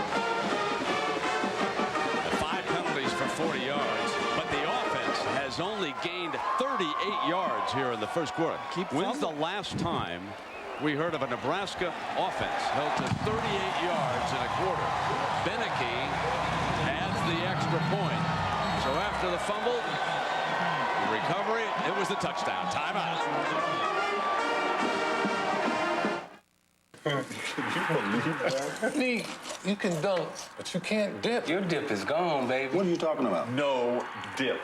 5 penalties for 40 yards, but the offense has only gained 38 yards here in the first quarter. When's the last time we heard of a Nebraska offense held to 38 yards in a quarter? Beneke adds the extra point. So after the fumble, the recovery, it was the touchdown. Timeout. Me, you can dunk, but you can't dip. Your dip is gone, baby. What are you talking about? No dip.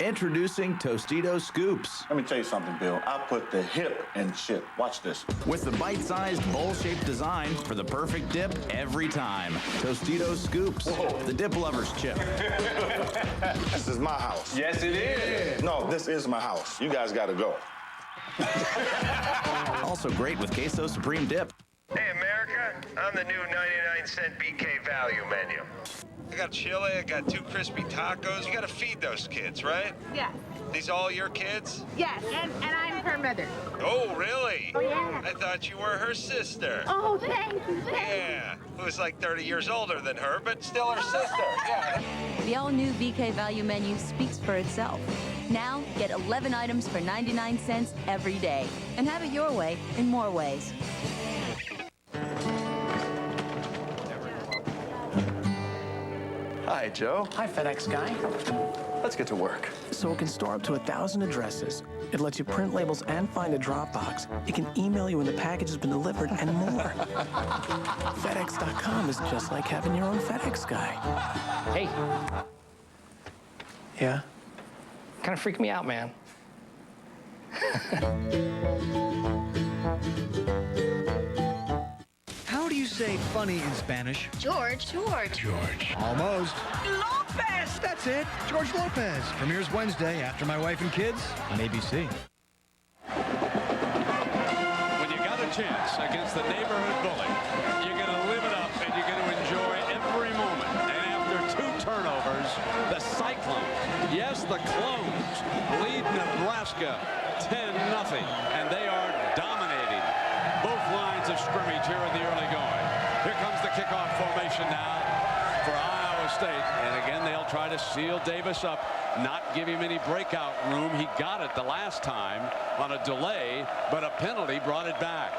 Introducing Tostitos Scoops. Let me tell you something, Bill. I put the hip in shit. Watch this. With the bite-sized, bowl-shaped design for the perfect dip every time. Tostitos Scoops. Whoa. The dip lover's chip. This is my house. Yes, it is. No, this is my house. You guys got to go. Also great with Queso Supreme Dip. Hey, America, I'm the new 99-cent BK value menu. I got chili, I got 2 crispy tacos. You gotta feed those kids, right? Yes. These all your kids? Yes, and I'm her mother. Oh, really? Oh, yeah. I thought you were her sister. Oh, thank you. Yeah, who's like 30 years older than her, but still her sister. Yeah. The all-new BK value menu speaks for itself. Now, get 11 items for 99 cents every day. And have it your way in more ways. Hi, Joe. Hi, FedEx guy. Let's get to work. So it can store up to 1,000 addresses. It lets you print labels and find a drop box. It can email you when the package has been delivered and more. FedEx.com is just like having your own FedEx guy. Hey. Yeah? Kind of freaked me out, man. How do you say funny in Spanish? George. George. Almost. Lopez! That's it. George Lopez. Premieres Wednesday after My Wife and Kids on ABC. When you got a chance against the neighborhood bully, you're going to live it up and you're going to enjoy every moment. And after 2 turnovers, the Cyclones, yes, the Clones, lead Nebraska 10-0, and they are dominating both lines of scrimmage here in the early going. Here comes the kickoff formation now for Iowa State. And again, they'll try to seal Davis up, not give him any breakout room. He got it the last time on a delay, but a penalty brought it back.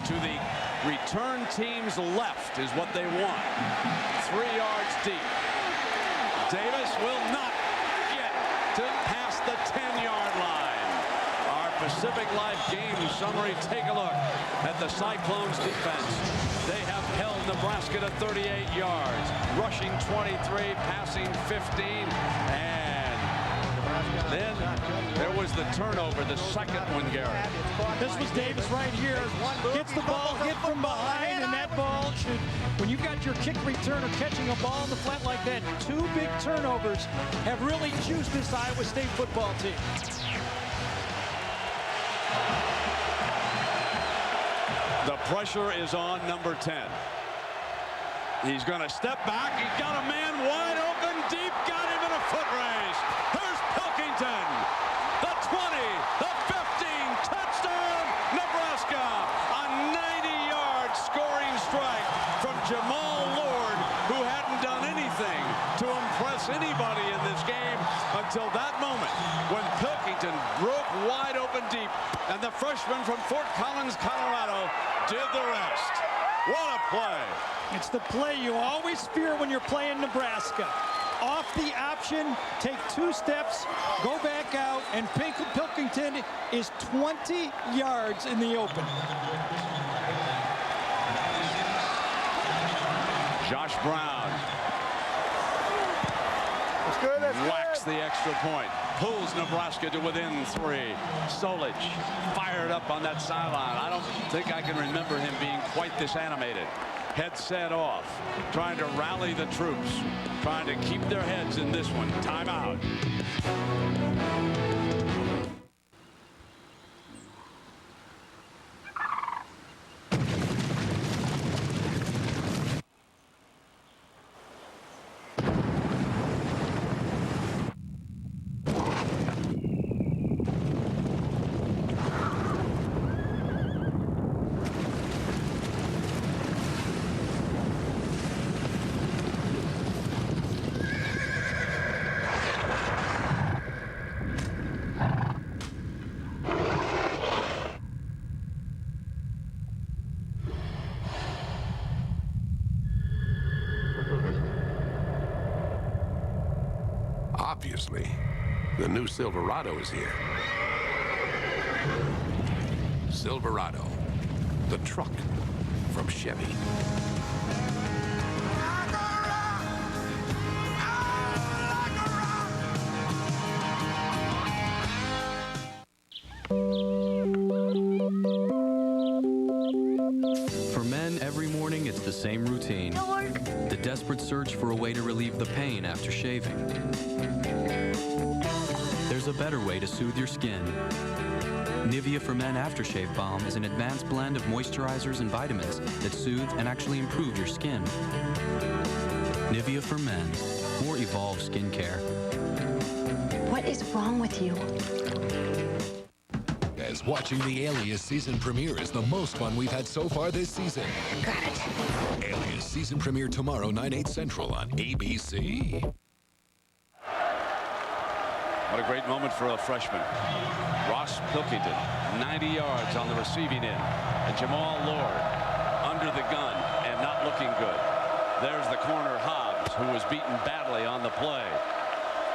To the return team's left is what they want. 3 yards deep. Davis will not get to past the 10-yard line. Our Pacific Life game summary. Take a look at the Cyclones defense. They have held Nebraska to 38 yards, rushing 23, passing 15, and then there was the turnover, the second one, Gary. This was Davis right here. Gets the ball hit from behind, and that ball should, when you've got your kick returner catching a ball in the flat like that, 2 big turnovers have really juiced this Iowa State football team. The pressure is on number 10. He's going to step back. He's got a man wide open, deep, got him in a foot race. Here's Pilkington. The 20, the 15, touchdown, Nebraska. A 90-yard scoring strike from Jamal Lord, who hadn't done anything to impress anybody in this game until that moment when Pilkington broke wide open deep, and the freshman from Fort Collins, Colorado, did the rest. What a play. It's the play you always fear when you're playing Nebraska. Off the option, take 2 steps, go back out, and Pilkington is 20 yards in the open. Josh Brown. That's good, that's whacks the extra point. Pulls Nebraska to within 3. Solich fired up on that sideline. I don't think I can remember him being quite this animated. Head set off, trying to rally the troops, trying to keep their heads in this one. Timeout. Obviously, the new Silverado is here. Silverado, the truck from Chevy. For men, every morning it's the same routine. The desperate search for a way to relieve the pain after shaving. There's a better way to soothe your skin. Nivea for Men Aftershave Balm is an advanced blend of moisturizers and vitamins that soothe and actually improve your skin. Nivea for Men, more evolved skincare. What is wrong with you? As watching the Alias season premiere is the most fun we've had so far this season. Got it. Alias season premiere tomorrow, 9/8 Central on ABC. What a great moment for a freshman. Ross Pilkington, 90 yards on the receiving end. And Jamal Lord under the gun. And not looking good. There's the corner Hobbs, who was beaten badly on the play.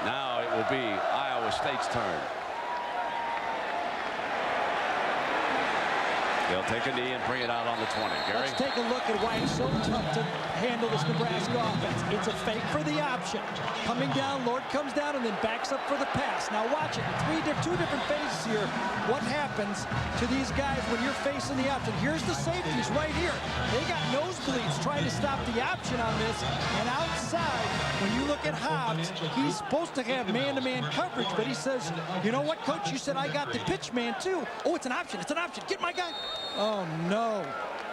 Now it will be Iowa State's turn. They'll take a knee and bring it out on the 20. Gary? Let's take a look at why it's so tough to handle this Nebraska offense. It's a fake for the option. Coming down, Lord comes down and then backs up for the pass. Now watch it. Two different phases here. What happens to these guys when you're facing the option? Here's the safeties right here. They got nosebleeds trying to stop the option on this. And outside, when you look at Hobbs, he's supposed to have man-to-man coverage, but he says, you know what, Coach? You said I got the pitch man too. Oh, it's an option. It's an option. Get my guy. Oh, no.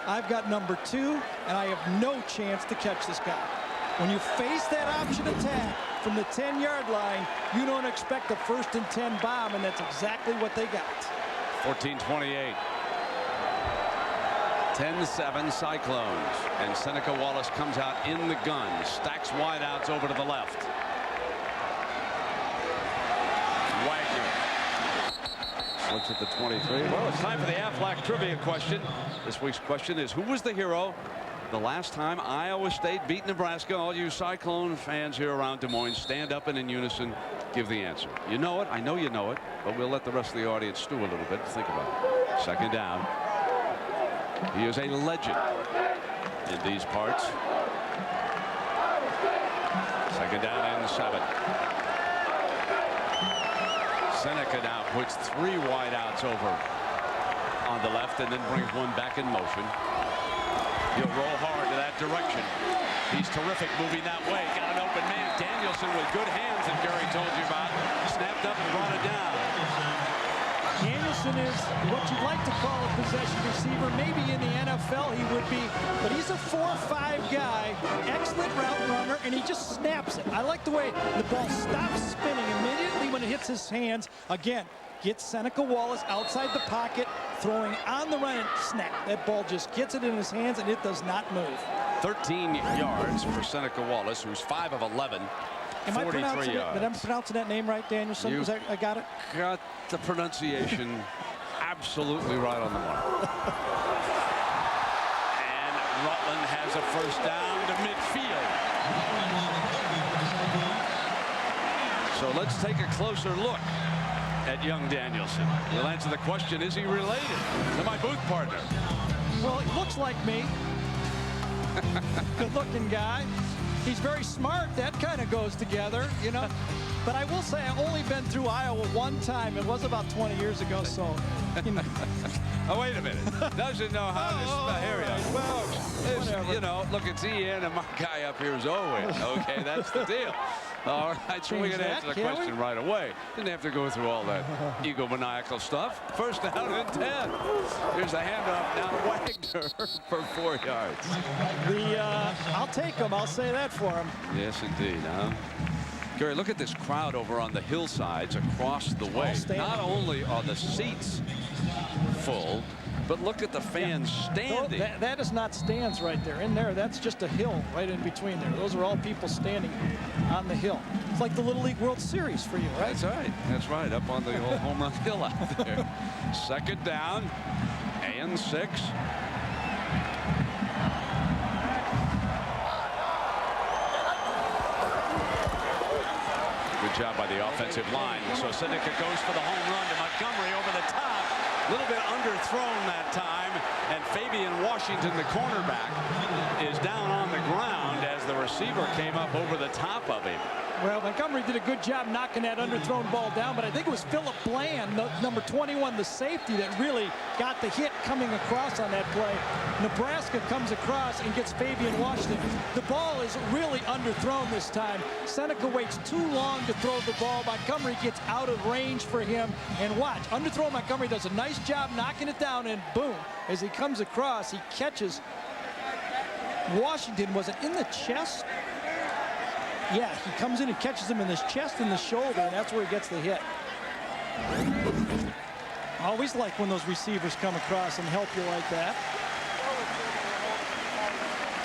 I've got number 2, and I have no chance to catch this guy. When you face that option attack from the 10-yard line, you don't expect a 1st and 10 bomb, and that's exactly what they got. 14-28. 10-7 Cyclones. And Seneca Wallace comes out in the gun. Stacks wideouts over to the left. Looks at the 23. Well, it's time for the Aflac trivia question. This week's question is, who was the hero the last time Iowa State beat Nebraska? All you Cyclone fans here around Des Moines, stand up and in unison give the answer. You know it. I know you know it, but we'll let the rest of the audience stew a little bit and think about it. Second down. He is a legend in these parts. Second down and 7. Seneca now puts 3 wideouts over on the left and then brings one back in motion. He'll roll hard to that direction. He's terrific moving that way. Got an open man. Danielson with good hands that Gary told you about. Snapped up and brought it down. Danielson is what you'd like to call a possession receiver. Maybe in the NFL he would be, but he's a 4-5 guy, excellent route runner, and he just snaps it. I like the way the ball stops spinning immediately when it hits his hands. Again, gets Seneca Wallace outside the pocket, throwing on the run and snap. That ball just gets it in his hands and it does not move. 13 yards for Seneca Wallace, who's 5 of 11. Am I pronouncing it? Did I pronounce that name right, Danielson? I got it? Got the pronunciation absolutely right on the mark. And Rutland has a first down to midfield. So let's take a closer look at young Danielson. We'll answer the question, is he related to my booth partner? Well, he looks like me. Good-looking guy. He's very smart. That kind of goes together, you know. But I will say I've only been through Iowa one time. It was about 20 years ago, so. You know. Oh, wait a minute. Doesn't know how this area. Well, you know, look, it's Ian and my guy up here is Owen. Okay, that's the deal. All right, so we're going to answer the question right away. Didn't have to go through all that egomaniacal stuff. First down and 10. Here's a handoff now to Wagner for 4 yards. I'll take him. I'll say that for him. Yes, indeed. Gary, look at this crowd over on the hillsides across the way. Not only are the seats full, but look at the fans standing. No, that is not stands right there. In there, that's just a hill right in between there. Those are all people standing on the hill. It's like the Little League World Series for you, right? That's right. That's right. Up on the old home run hill out there. Second down and 6. Good job by the offensive line. So Seneca goes for the home run to Montgomery over the top. A little bit underthrown that time. And Fabian Washington, the cornerback, is down on the ground as the receiver came up over the top of him. Well, Montgomery did a good job knocking that underthrown ball down, but I think it was Philip Bland, number 21, the safety, that really got the hit coming across on that play. Nebraska comes across and gets Fabian Washington. The ball is really underthrown this time. Seneca waits too long to throw the ball. Montgomery gets out of range for him. And watch, underthrown Montgomery does a nice job knocking it down, and boom, as he comes across, he catches Washington. Was it in the chest? Yeah, he comes in and catches him in his chest and the shoulder, and that's where he gets the hit. Always like when those receivers come across and help you like that.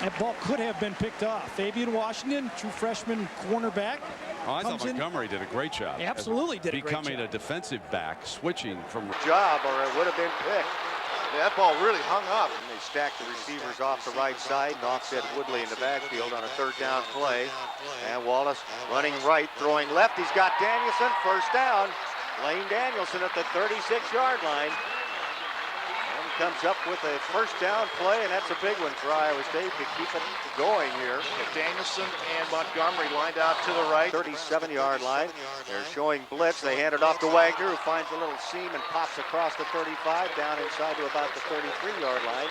That ball could have been picked off. Fabian Washington, true freshman cornerback. Oh, I thought Montgomery did a great job. Absolutely did a great job. Becoming a defensive back, switching from job, or it would have been picked. Yeah, that ball really hung up. And they stack the receivers off the right side and offset Woodley in the backfield on a third down play. And Wallace running right, throwing left. He's got Danielson, first down. Lane Danielson at the 36-yard line. And he comes up with a first down play, and that's a big one for Iowa State to keep it going here. Danielson and Montgomery lined out to the right. 37-yard line. They're showing blitz. They hand it off to Wagner, who finds a little seam and pops across the 35 down inside to about the 33-yard line.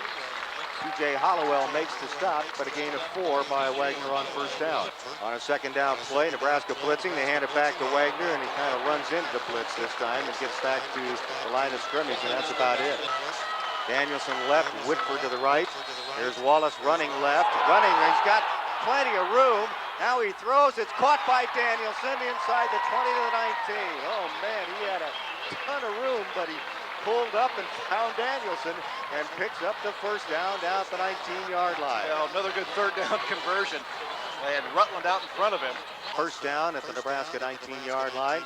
T.J. Hollowell makes the stop, but a gain of 4 by Wagner on first down. On a second down play, Nebraska blitzing. They hand it back to Wagner, and he kind of runs into the blitz this time and gets back to the line of scrimmage, and that's about it. Danielson left, Whitford to the right. Here's Wallace running left, he's got plenty of room. Now he throws, it's caught by Danielson inside the 20 to the 19. Oh man, he had a ton of room, but he pulled up and found Danielson and picks up the first down at the 19-yard line. Yeah, another good third down conversion. And Rutland out in front of him. First down at the Nebraska 19-yard line.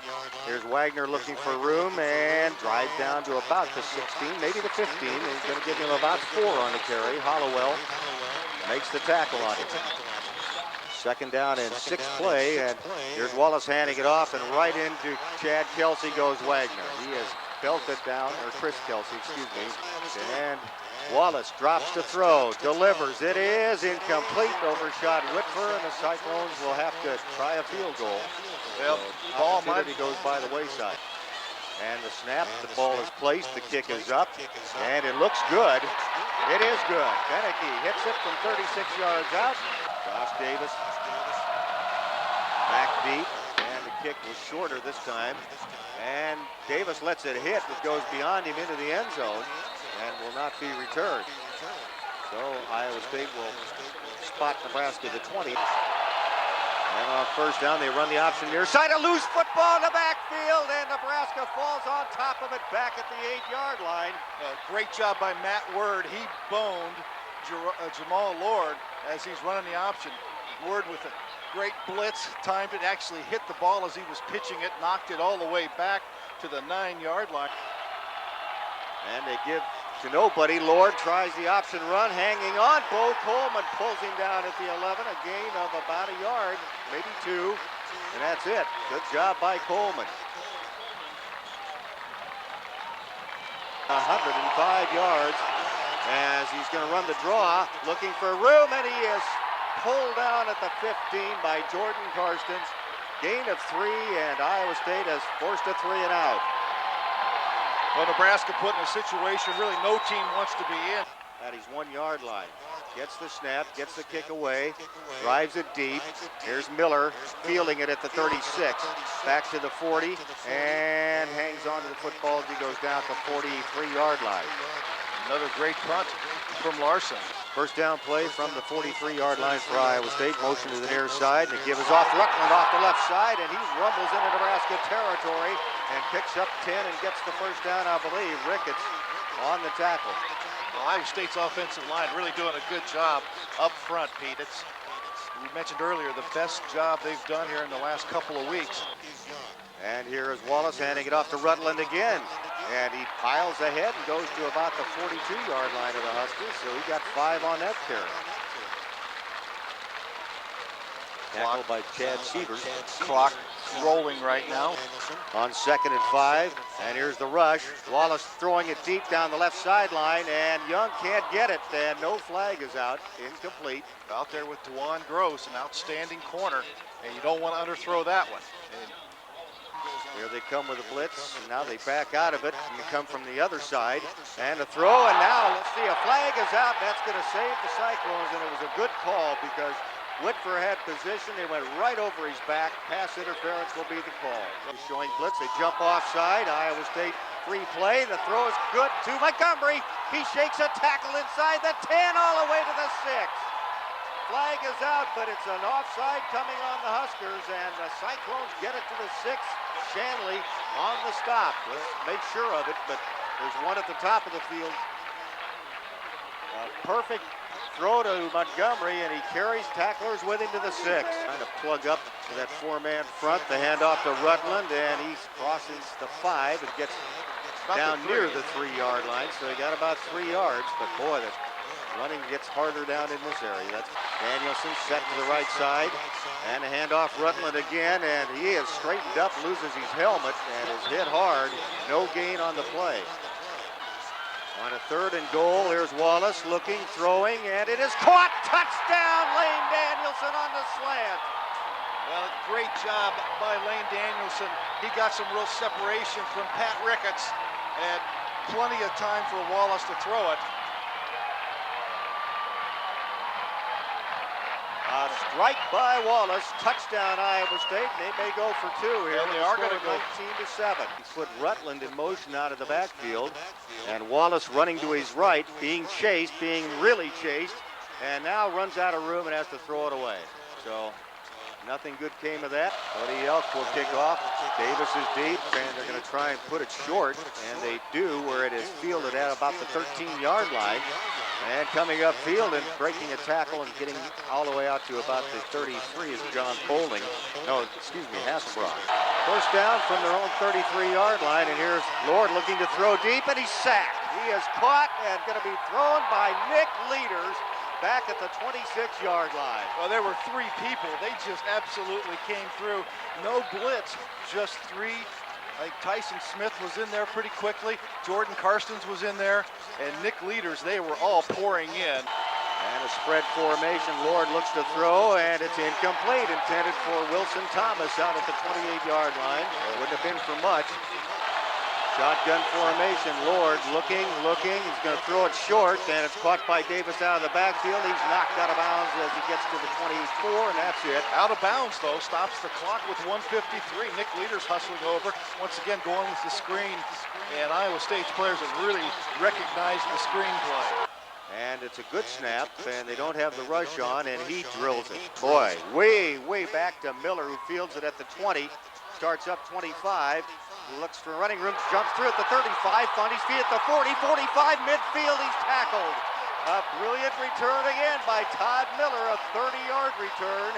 Here's Wagner looking for room and drives down to about the 16, maybe the 15. He's going to give him about 4 on the carry. Hollowell makes the tackle on him. Second down and 6th play, and here's Wallace handing it off, and right into Chad Kelsey goes Wagner. He has belted down, or Chris Kelsey, excuse me, and Wallace drops to throw, delivers. It is incomplete, overshot Whitford, and the Cyclones will have to try a field goal. Well, so ball goes by the wayside. And the snap, the ball is placed, the kick is up, and it looks good. It is good. Beneke hits it from 36 yards out. Josh Davis back deep, and the kick was shorter this time. And Davis lets it hit. It goes beyond him into the end zone and will not be returned. So Iowa State will spot Nebraska the 20. And on first down, they run the option near side. A loose football in the backfield, and Nebraska falls on top of it back at the 8-yard line. Great job by Matt Word. He boned Jamal Lord as he's running the option. Word with a great blitz, timed it, actually hit the ball as he was pitching it, knocked it all the way back to the 9-yard line. And they give to nobody. Lord tries the option run, hanging on. Bo Coleman pulls him down at the 11, a gain of about a yard, maybe 2, and that's it. Good job by Coleman. 105 yards as he's going to run the draw, looking for room, and he is pulled down at the 15 by Jordan Karstens. Gain of 3, and Iowa State has forced a 3 and out. Well, Nebraska put in a situation really no team wants to be in. At his 1-yard line. Gets the snap, gets the kick away, drives it deep. Here's Miller fielding it at the 36. Back to the 40, and hangs on to the football as he goes down to the 43-yard line. Another great punt from Larson. First down play from the 43-yard line for Iowa State. Motion to the near side, and it gives off Rutland off the left side, and he rumbles into Nebraska territory and picks up 10 and gets the first down, I believe. Ricketts on the tackle. Well, Iowa State's offensive line really doing a good job up front, Pete. It's, we mentioned earlier, the best job they've done here in the last couple of weeks. And here is Wallace handing it off to Rutland again. And he piles ahead and goes to about the 42-yard line of the Huskers, so he got 5 on that carry. Tackled by Chad Severs. Clock rolling right now. On 2nd and 5, and here's the rush. Wallace throwing it deep down the left sideline, and Young can't get it, and no flag is out. Incomplete. Out there with DeJuan Gross, an outstanding corner, and you don't want to underthrow that one. And here they come with a blitz, and now they back out of it, and they come from the other side, and a throw, and now let's see, a flag is out. That's going to save the Cyclones, and it was a good call because Whitford had position. They went right over his back. Pass interference will be the call. They're showing blitz. They jump offside. Iowa State free play. The throw is good to Montgomery. He shakes a tackle inside the 10 all the way to the 6. Flag is out, but it's an offside coming on the Huskers, and the Cyclones get it to the 6. Shanley on the stop. Let's make sure of it, but there's one at the top of the field. A perfect throw to Montgomery, and he carries tacklers with him to the 6. Trying to plug up to that 4-man front. The handoff to Rutland, and he crosses the 5 and gets down near the 3-yard line, so he got about 3 yards. But boy, the running gets harder down in this area. That's Danielson set to the right side, and a handoff Rutland again, and he is straightened up, loses his helmet, and is hit hard. No gain on the play. On a 3rd and goal, here's Wallace looking, throwing, and it is caught. Touchdown, Lane Danielson on the slant. Well, great job by Lane Danielson. He got some real separation from Pat Ricketts, and plenty of time for Wallace to throw it. A strike by Wallace, touchdown Iowa State. They may go for 2 here. Yeah, they are going to go 19-7. He put Rutland in motion out of the backfield, and Wallace running to his right, being chased, being really chased, and now runs out of room and has to throw it away. So nothing good came of that. Cody Elk will kick off. Davis is deep, and they're going to try and put it short, and they do, where it is fielded at about the 13-yard line. And coming upfield and breaking a tackle and getting all the way out to about the 33 is John Polding. No, excuse me, Hasselbrock. First down from their own 33-yard line, and here's Lord looking to throw deep, and he's sacked. He is caught and going to be thrown by Nick Leaders back at the 26-yard line. Well, there were 3 people. They just absolutely came through. No blitz, just 3. I think Tyson Smith was in there pretty quickly. Jordan Karstens was in there. And Nick Leaders, they were all pouring in. And a spread formation. Lord looks to throw, and it's incomplete. Intended for Wilson Thomas out at the 28-yard line. It wouldn't have been for much. Shotgun formation. Lord looking. He's going to throw it short, and it's caught by Davis out of the backfield. He's knocked out of bounds as he gets to the 24, and that's it. Out of bounds, though. Stops the clock with 1:53. Nick Leaders hustling over. Once again, going with the screen. And Iowa State's players have really recognized the screen play. And it's a good snap, and they don't have the rush on, and he drills it. Boy, way back to Miller, who fields it at the 20. Starts up 25. Looks for running room, jumps through at the 35, found his feet at the 40, 45, midfield, he's tackled. A brilliant return again by Todd Miller, a 30-yard return.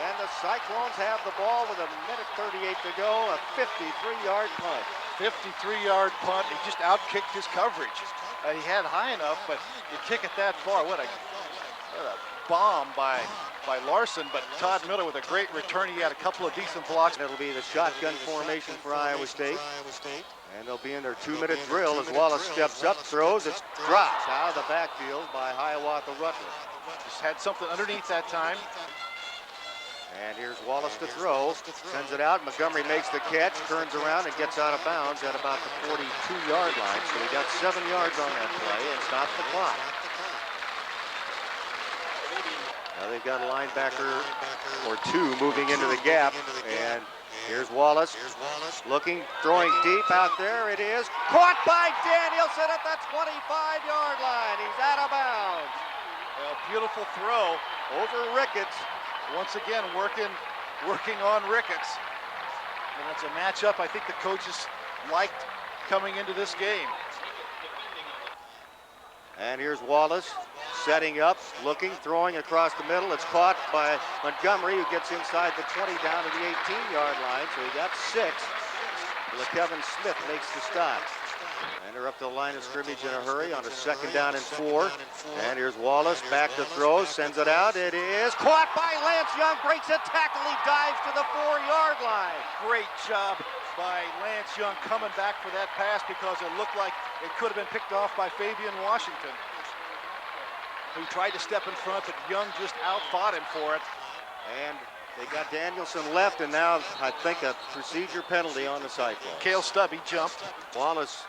And the Cyclones have the ball with 1:38 to go, a 53-yard punt. 53-yard punt, he just outkicked his coverage. He had high enough, but you kick it that far, what a bomb by Larson, but Todd Miller with a great return. He had a couple of decent blocks. It'll be the shotgun formation for Iowa State. And they'll be in their 2-minute drill as Wallace steps up, throws, it's dropped out of the backfield by Hiawatha Rutland. Just had something underneath that time. And here's Wallace to throw, sends it out. Montgomery makes the catch, turns around and gets out of bounds at about the 42-yard line. So he got 7 yards on that play and stopped the clock. Now they've got a linebacker or 2 moving into the gap, and here's Wallace looking, throwing deep out there. It is caught by Danielson at the 25-yard line. He's out of bounds. Well, beautiful throw over Ricketts. Once again, working on Ricketts. And it's a matchup I think the coaches liked coming into this game. And here's Wallace setting up, looking, throwing across the middle. It's caught by Montgomery, who gets inside the 20 down to the 18-yard line. So he got 6. LeKevin Smith makes the stop. And they're up to the line of scrimmage in a hurry on a 2nd down and 4. And here's Wallace back to throw, sends it out. It is caught by Lance Young, breaks a tackle. He dives to the 4-yard line. Great job by Lance Young coming back for that pass, because it looked like it could have been picked off by Fabian Washington, who tried to step in front, but Young just outfought him for it. And they got Danielson left, and now I think a procedure penalty on the Cyclones. Cale Stubb, he jumped. Wallace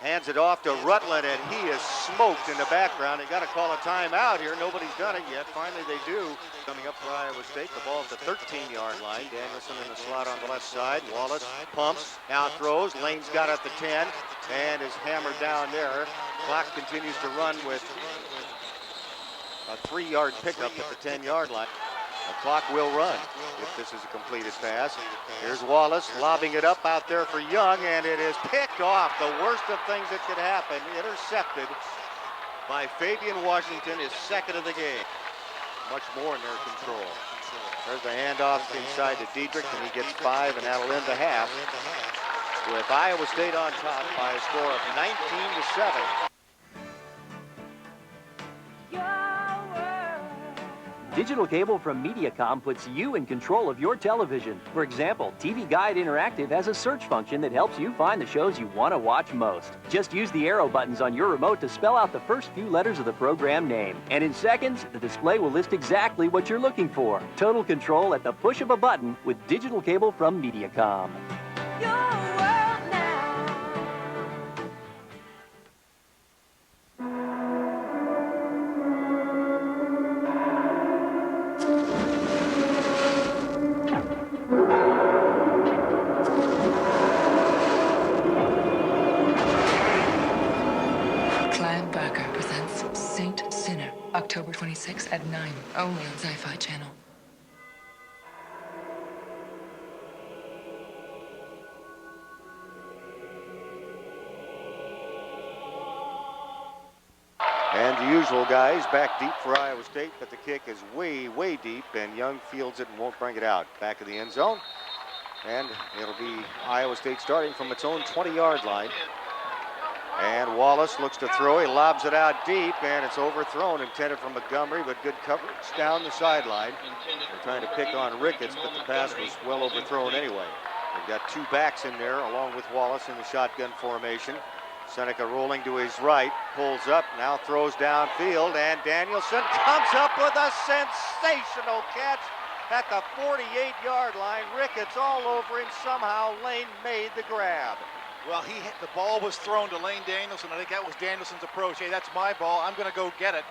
hands it off to Rutland, and he is smoked in the background. They got to call a timeout here. Nobody's done it yet. Finally, they do. Coming up for Iowa State, the ball at the 13-yard line. Danielson in the slot on the left side. Wallace pumps, now throws. Lane's got at the 10, and is hammered down there. Clock continues to run with a 3-yard pickup at the 10-yard line. The clock will run if this is a completed pass. Here's Wallace lobbing it up out there for Young, and it is picked off. The worst of things that could happen. Intercepted by Fabian Washington, his 2nd of the game. Much more in their control. There's the handoff inside to Diedrich, and he gets 5, and that'll end the half. with Iowa State on top by a score of 19-7. Digital cable from Mediacom puts you in control of your television. For example, TV Guide Interactive has a search function that helps you find the shows you want to watch most. Just use the arrow buttons on your remote to spell out the first few letters of the program name. And in seconds, the display will list exactly what you're looking for. Total control at the push of a button with digital cable from Mediacom. October 26th at 9, only on Sci-Fi Channel. And the usual guys back deep for Iowa State, but the kick is way, way deep, and Young fields it and won't bring it out. Back of the end zone, and it'll be Iowa State starting from its own 20-yard line. And Wallace looks to throw. He lobs it out deep, and it's overthrown, intended for Montgomery, but good coverage down the sideline. They're trying to pick on Ricketts, but the pass was well overthrown anyway. They've got two backs in there, along with Wallace in the shotgun formation. Seneca rolling to his right, pulls up, now throws downfield, and Danielson comes up with a sensational catch at the 48-yard line. Ricketts all over him. Somehow Lane made the grab. Well, the ball was thrown to Lane Danielson. I think that was Danielson's approach. Hey, that's my ball. I'm going to go get it.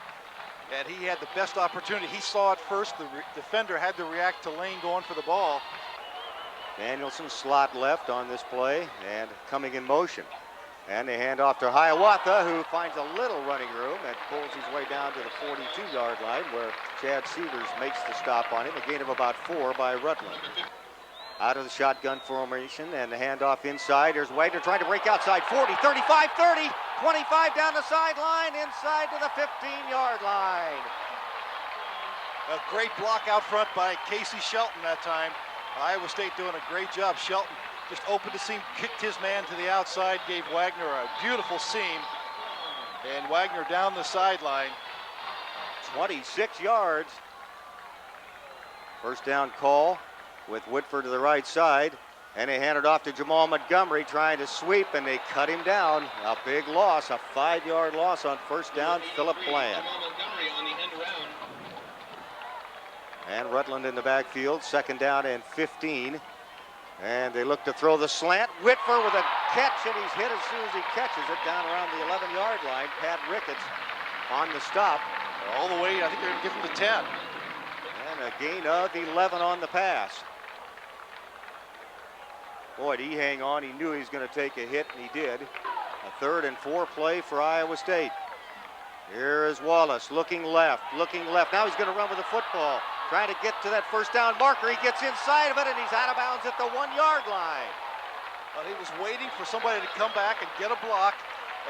And he had the best opportunity. He saw it first. The defender had to react to Lane going for the ball. Danielson slot left on this play and coming in motion. And they hand off to Hiawatha, who finds a little running room and pulls his way down to the 42-yard line, where Chad Severs makes the stop on him. A gain of about 4 by Rutland. Out of the shotgun formation, and the handoff inside. There's Wagner trying to break outside. 40, 35, 30, 25 down the sideline, inside to the 15-yard line. A great block out front by Casey Shelton that time. Iowa State doing a great job. Shelton just opened the seam, kicked his man to the outside, gave Wagner a beautiful seam, and Wagner down the sideline. 26 yards. First down call with Whitford to the right side, and they hand it off to Jamal Montgomery trying to sweep, and they cut him down. A big loss, a 5-yard loss on first down. Philip Bland. And Rutland in the backfield, second down and 15. And they look to throw the slant. Whitford with a catch, and he's hit as soon as he catches it down around the 11-yard line. Pat Ricketts on the stop. All the way, I think they're going to give him the 10. And a gain of 11 on the pass. Boy, did he hang on. He knew he was going to take a hit, and he did. A 3rd and 4 play for Iowa State. Here is Wallace looking left, looking left. Now he's going to run with the football, trying to get to that first down marker. He gets inside of it, and he's out of bounds at the 1-yard line. Well, he was waiting for somebody to come back and get a block,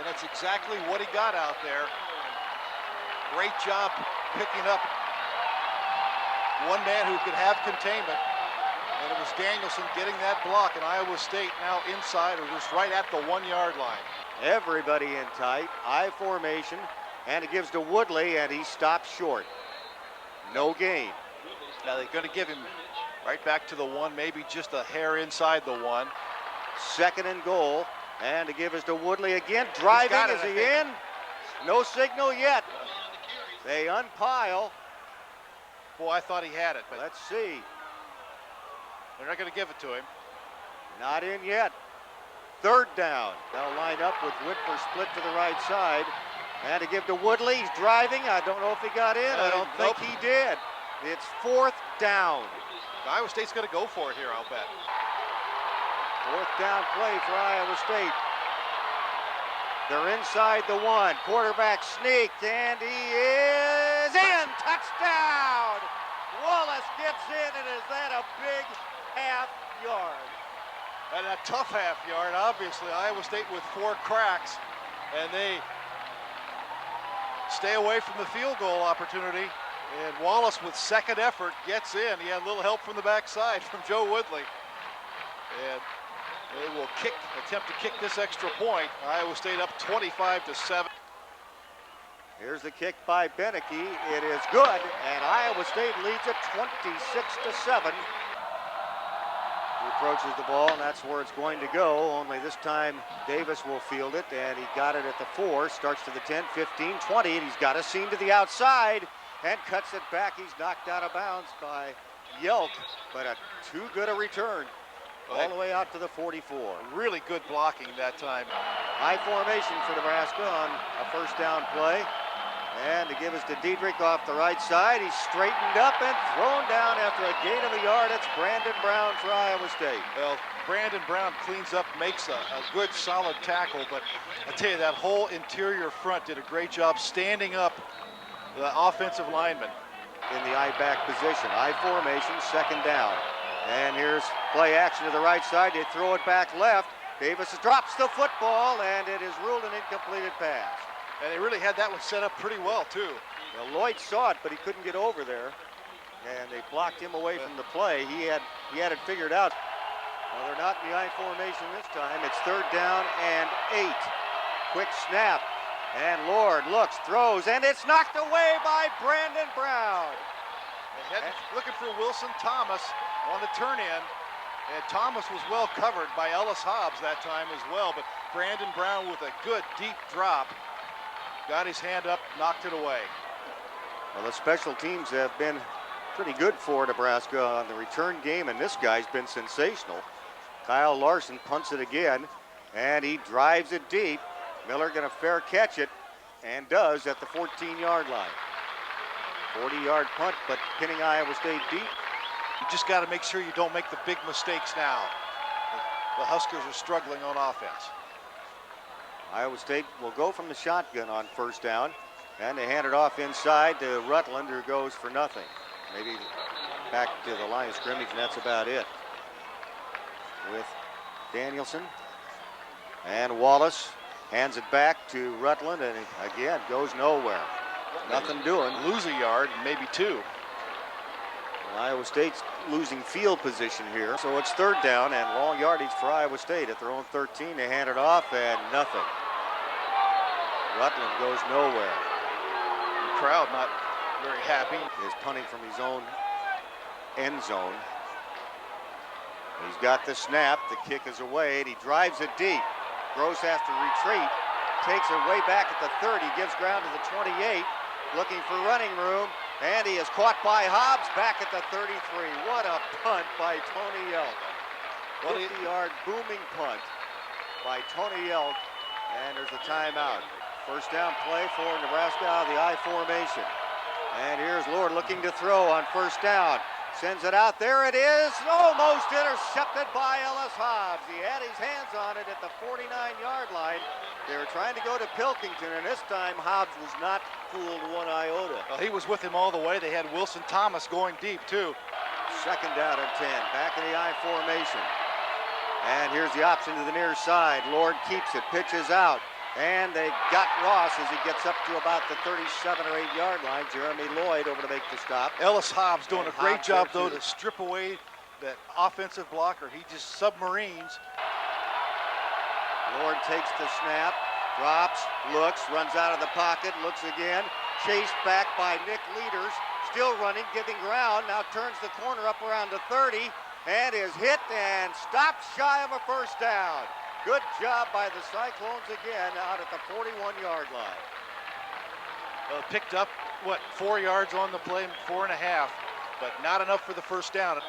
and that's exactly what he got out there. Great job picking up one man who could have containment. And it was Danielson getting that block, and Iowa State now inside or just right at the 1-yard line. Everybody in tight, I formation, and it gives to Woodley, and he stops short. No gain. Now they're going to give him right back to the 1, maybe just a hair inside the 1. 2nd and goal, and to give us to Woodley again. Driving, is he in? No signal yet. They unpile. Boy, I thought he had it, but let's see. They're not going to give it to him. Not in yet. 3rd down. They'll line up with Whitford split to the right side. And to give to Woodley. He's driving. I don't know if he got in. I don't think he did. It's 4th down. Iowa State's going to go for it here, I'll bet. 4th down play for Iowa State. They're inside the 1. Quarterback sneaked, and he is in. Touchdown! Wallace gets in, and is that a big half yard? And a tough half yard, obviously. Iowa State with 4 cracks, and they stay away from the field goal opportunity. And Wallace, with 2nd effort, gets in. He had a little help from the backside from Joe Woodley. And They will attempt to kick this extra point. Iowa State up 25-7. Here's the kick by Beneke. It is good, and Iowa State leads it 26-7. He approaches the ball, and that's where it's going to go, only this time Davis will field it, and he got it at the 4, starts to the 10, 15, 20, and he's got a seam to the outside, and cuts it back. He's knocked out of bounds by Yelk, but too good a return. All the way out to the 44. Really good blocking that time. High formation for Nebraska on a first down play. And to give us to Diedrich off the right side. He's straightened up and thrown down after a gain of a yard. It's Brandon Brown for Iowa State. Well, Brandon Brown cleans up, makes a good solid tackle, but I tell you, that whole interior front did a great job standing up the offensive lineman. In the I-back position. I formation, second down. And here's play action to the right side. They throw it back left. Davis drops the football, and it is ruled an incompleted pass. And they really had that one set up pretty well, too. Well, Lloyd saw it, but he couldn't get over there. And they blocked him away from the play. He had it figured out. Well, they're not in the I formation this time. It's third down and 8. Quick snap. And Lord looks, throws, and it's knocked away by Brandon Brown. Looking for Wilson Thomas on the turn in, and Thomas was well covered by Ellis Hobbs that time as well, but Brandon Brown with a good deep drop got his hand up, knocked it away. Well, the special teams have been pretty good for Nebraska on the return game, and this guy's been sensational. Kyle Larson punts it again, and he drives it deep. Miller gonna fair catch it, and does at the 14-yard line. 40-yard punt, but pinning Iowa State deep. You just got to make sure you don't make the big mistakes now. The Huskers are struggling on offense. Iowa State will go from the shotgun on first down, and they hand it off inside to Rutland, who goes for nothing. Maybe back to the line of scrimmage, and that's about it. With Danielson and Wallace hands it back to Rutland, and again goes nowhere. Nothing doing. Lose a yard, maybe 2. Well, Iowa State's losing field position here, so it's third down and long yardage for Iowa State at their own 13. They hand it off, and nothing. Rutland goes nowhere. The crowd not very happy. Is punting from his own end zone. He's got the snap. The kick is away, and he drives it deep. Gross has to retreat. Takes it way back at the 30. Gives ground to the 28. Looking for running room. And he is caught by Hobbs back at the 33. What a punt by Tony Yelk. 50-yard booming punt by Tony Yelk. And there's a timeout. First down play for Nebraska out of the I formation. And here's Lord looking to throw on first down. Sends it out. There it is. Almost intercepted by Ellis Hobbs. He had his hands on it at the 49-yard line. They were trying to go to Pilkington, and this time Hobbs was not fooled one iota. Well, he was with him all the way. They had Wilson Thomas going deep, too. Second down and 10. Back in the I formation. And here's the option to the near side. Lord keeps it. Pitches out. And they got Ross as he gets up to about the 37 or 8-yard line. Jeremy Lloyd over to make the stop. Ellis Hobbs doing a great job, though, to strip away that offensive blocker. He just submarines. Lord takes the snap, drops, looks, runs out of the pocket, looks again. Chased back by Nick Leaders. Still running, giving ground. Now turns the corner up around the 30 and is hit and stopped shy of a first down. Good job by the Cyclones again out at the 41-yard line. Picked up, 4 yards on the play, 4.5, but not enough for the first down.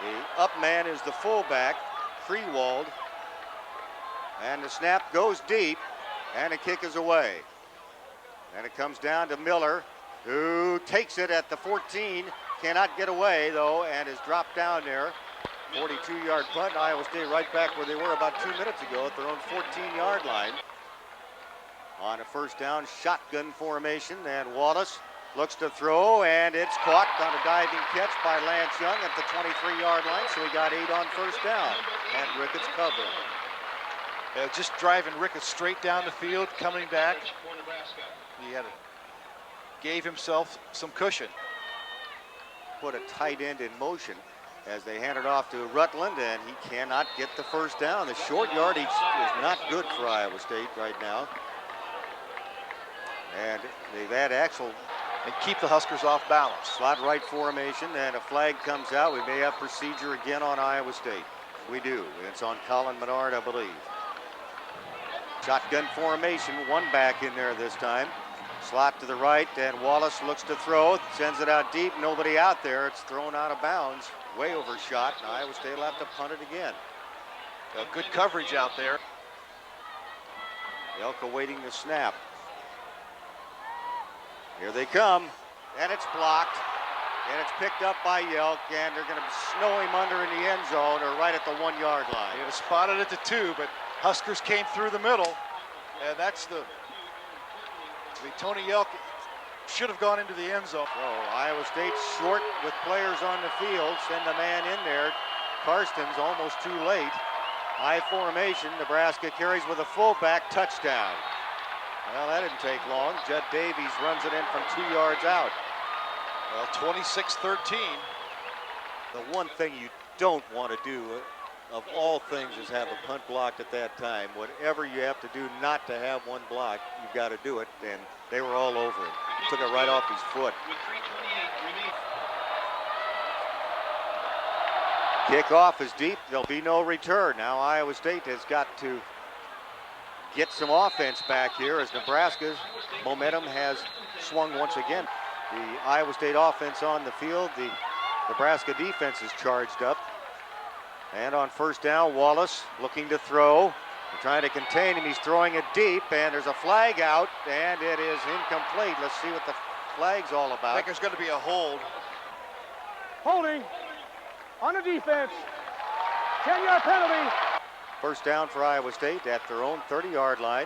The up man is the fullback, Freewald. And the snap goes deep, and the kick is away. And it comes down to Miller, who takes it at the 14. Cannot get away, though, and is dropped down there. 42-yard punt. Iowa State right back where they were about 2 minutes ago at their own 14-yard line. On a first down, shotgun formation, and Wallace looks to throw, and it's caught on a diving catch by Lance Young at the 23-yard line, so he got 8 on first down, and Ricketts covering. Just driving Ricketts straight down the field, coming back. He gave himself some cushion. Put a tight end in motion. as they hand it off to Rutland, and he cannot get the first down. The short yardage is not good for Iowa State right now. And they've had actual... And keep the Huskers off balance. Slot right formation, and a flag comes out. We may have procedure again on Iowa State. We do. It's on Colin Menard, I believe. Shotgun formation, one back in there this time. Slot to the right, and Wallace looks to throw, sends it out deep, nobody out there. It's thrown out of bounds, way overshot, and Iowa State will have to punt it again. Good coverage out there. Elk awaiting the snap. Here they come, and it's blocked, and it's picked up by Yelk, and they're going to snow him under in the end zone or right at the 1 yard line. He was spotted at the 2, but Huskers came through the middle, and that's the Tony Yelk should have gone into the end zone. So Iowa State short with players on the field, send a man in there. Karsten's almost too late. High formation, Nebraska carries with a fullback, touchdown. Well, that didn't take long. Judd Davies runs it in from 2 yards out. Well, 26-13. The one thing you don't want to do, of all things, is have a punt blocked at that time. Whatever you have to do not to have one blocked, you've got to do it, and they were all over it. He took it right off his foot. Kickoff is deep. There'll be no return. Now Iowa State has got to get some offense back here as Nebraska's momentum has swung once again. The Iowa State offense on the field, the Nebraska defense is charged up. And on first down, Wallace looking to throw. They're trying to contain him. He's throwing it deep, and there's a flag out, and it is incomplete. Let's see what the flag's all about. I think there's going to be a hold. Holding on the defense. 10-yard penalty. First down for Iowa State at their own 30-yard line.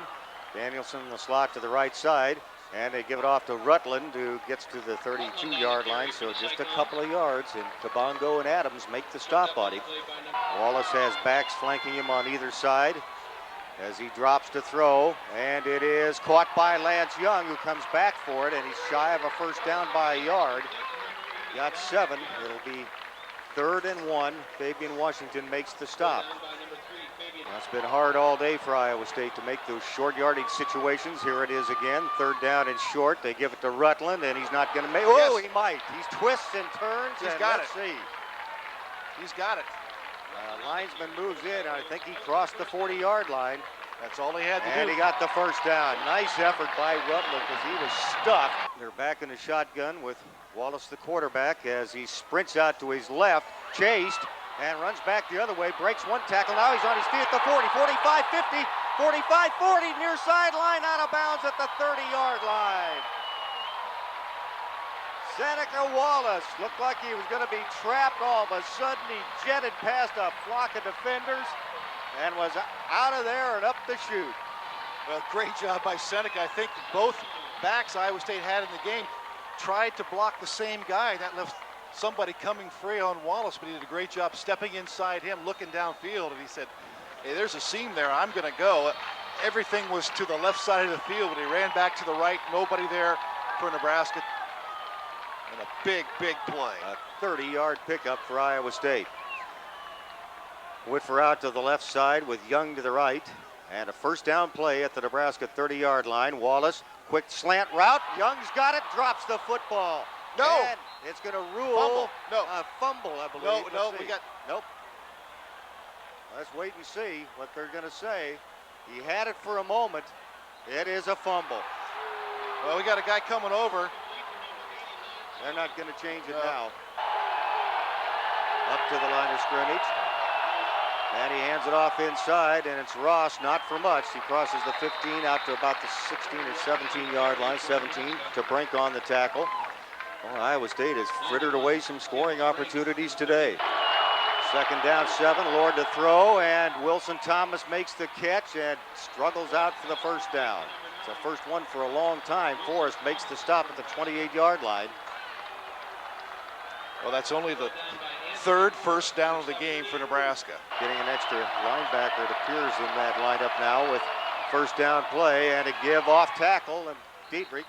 Danielson in the slot to the right side, and they give it off to Rutland, who gets to the 32-yard line, so just a couple of yards, and Kabongo and Adams make the stop on him. Wallace has backs flanking him on either side as he drops to throw, and it is caught by Lance Young, who comes back for it, and he's shy of a first down by a yard. Got 7. It'll be 3rd and 1. Fabian Washington makes the stop. It's been hard all day for Iowa State to make those short yardage situations. Here it is again, 3rd down and short. They give it to Rutland, and he's not going to make. Oh, he might. He twists and turns. He's and got let's it. See. He's got it. Linesman moves in. I think he crossed the 40-yard line. That's all he had to do. And he got the first down. Nice effort by Rutland because he was stuck. They're back in the shotgun with Wallace, the quarterback, as he sprints out to his left, chased, and runs back the other way, breaks one tackle. Now he's on his feet at the 40, 45, 50, 45, 40, near sideline, out of bounds at the 30-yard line. Seneca Wallace looked like he was going to be trapped. All of a sudden, he jetted past a flock of defenders and was out of there and up the chute. Well, great job by Seneca. I think both backs Iowa State had in the game tried to block the same guy. That left somebody coming free on Wallace, but he did a great job stepping inside him, looking downfield, and he said, hey, there's a seam there, I'm going to go. Everything was to the left side of the field, but he ran back to the right, nobody there for Nebraska. And a big, big play. A 30-yard pickup for Iowa State. Whitfer out to the left side with Young to the right, and a first down play at the Nebraska 30-yard line. Wallace, quick slant route, Young's got it, drops the football. No! And it's going to rule fumble. No. A fumble, I believe. No, we got... Nope. Let's wait and see what they're going to say. He had it for a moment. It is a fumble. Well, we got a guy coming over. They're not going to change it now. Up to the line of scrimmage. And he hands it off inside, and it's Ross, not for much. He crosses the 15 out to about the 16 or 17-yard line, 17 to Brent on the tackle. Well, Iowa State has frittered away some scoring opportunities today. 2nd down, 7, Lord to throw, and Wilson Thomas makes the catch and struggles out for the first down. It's the first one for a long time. Forrest makes the stop at the 28-yard line. Well, that's only the 3rd first down of the game for Nebraska. Getting an extra linebacker, it appears, in that lineup now with first down play and a give off tackle, and Dietrich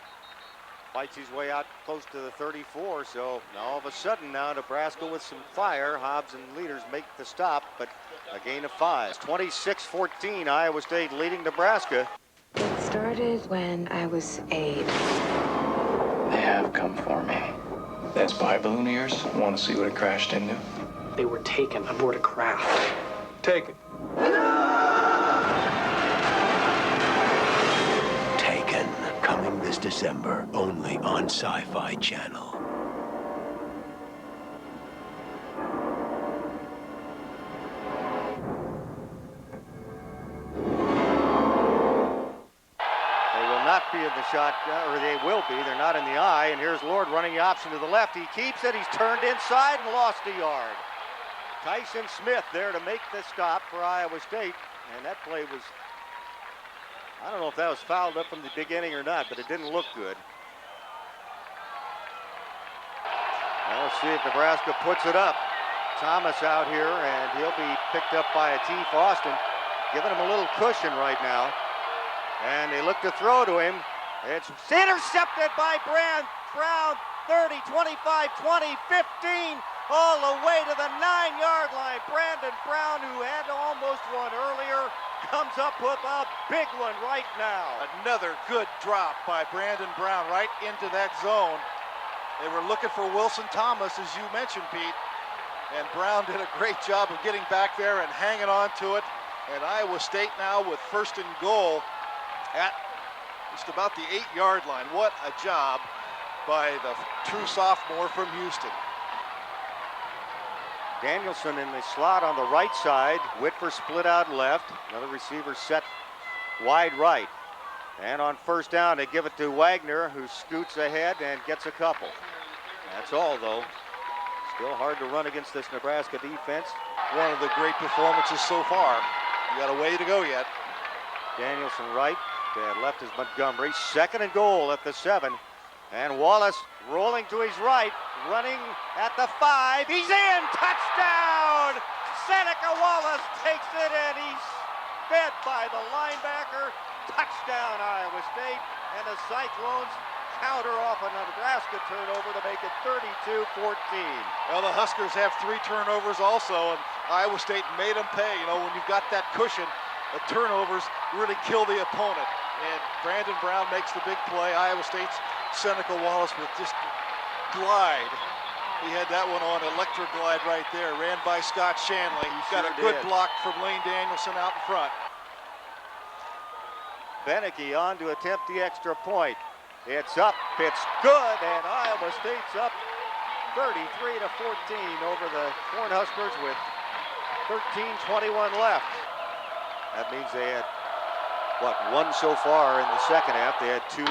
Fights his way out close to the 34, so now all of a sudden now Nebraska with some fire. Hobbs and leaders make the stop, but a gain of 5. 26-14, Iowa State leading Nebraska. It started when I was 8. They have come for me. That spy balloon of yours, want to see what it crashed into? They were taken aboard a craft. Take it. Taken, coming this December, only on Sci-Fi Channel. Be in the shot, or they will be. They're not in the eye, and here's Lord running the option to the left. He keeps it. He's turned inside and lost a yard. Tyson Smith there to make the stop for Iowa State, and that play was, I don't know if that was fouled up from the beginning or not, but it didn't look good. Now let's see if Nebraska puts it up. Thomas out here, and he'll be picked up by a T. Austin, giving him a little cushion right now. And they look to throw to him. It's intercepted by Brent. Brown, 30, 25, 20, 15, all the way to the 9-yard line. Brandon Brown, who had almost one earlier, comes up with a big one right now. Another good drop by Brandon Brown right into that zone. They were looking for Wilson Thomas, as you mentioned, Pete. And Brown did a great job of getting back there and hanging on to it. And Iowa State now with 1st and goal at just about the 8-yard line. What a job by the true sophomore from Houston. Danielson in the slot on the right side. Whitfer split out left. Another receiver set wide right. And on 1st down, they give it to Wagner, who scoots ahead and gets a couple. That's all, though. Still hard to run against this Nebraska defense. One of the great performances so far. You got a way to go yet. Danielson right. And left is Montgomery. 2nd and goal at the 7. And Wallace rolling to his right, running at the 5. He's in! Touchdown! Seneca Wallace takes it, and he's fed by the linebacker. Touchdown, Iowa State. And the Cyclones counter off a Nebraska turnover to make it 32-14. Well, the Huskers have 3 turnovers also, and Iowa State made them pay. You know, when you've got that cushion, the turnovers really kill the opponent. And Brandon Brown makes the big play. Iowa State's Seneca Wallace with just glide. He had that one on electric glide right there. Ran by Scott Shanley. He's got a good block from Lane Danielson out in front. Beneke on to attempt the extra point. It's up, it's good, and Iowa State's up 33-14 over the Cornhuskers with 13:21 left. That means they had, one so far in the second half. They had 2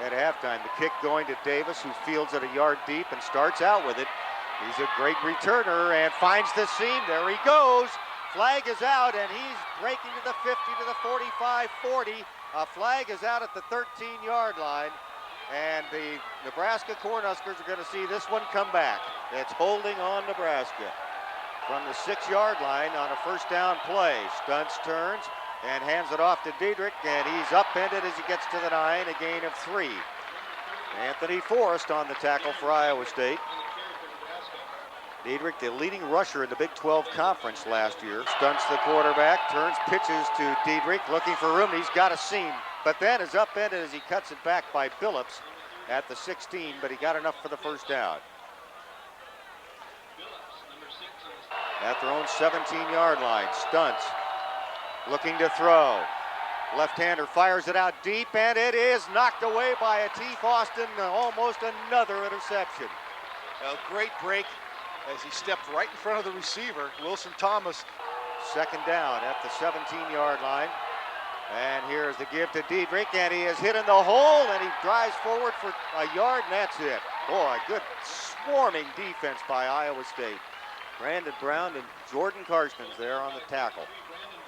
at halftime. The kick going to Davis, who fields it a yard deep and starts out with it. He's a great returner and finds the seam. There he goes. Flag is out, and he's breaking to the 50, to the 45, 40. A flag is out at the 13-yard line, and the Nebraska Cornhuskers are going to see this one come back. It's holding on Nebraska. From the 6-yard line on a 1st down play. Stunts turns and hands it off to Diedrich, and he's upended as he gets to the 9, a gain of 3. Anthony Forrest on the tackle for Iowa State. Diedrich, the leading rusher in the Big 12 Conference last year. Stunts the quarterback, turns, pitches to Diedrich, looking for room. He's got a seam, but then is upended as he cuts it back by Billups at the 16, but he got enough for the 1st down. At their own 17-yard line, Stunts looking to throw. Left-hander fires it out deep, and it is knocked away by a T. Austin. Almost another interception. A great break as he stepped right in front of the receiver, Wilson Thomas. 2nd down at the 17-yard line. And here's the give to Diedrich, and he is hit in the hole, and he drives forward for a yard, and that's it. Boy, good swarming defense by Iowa State. Brandon Brown and Jordan Karstens there on the tackle.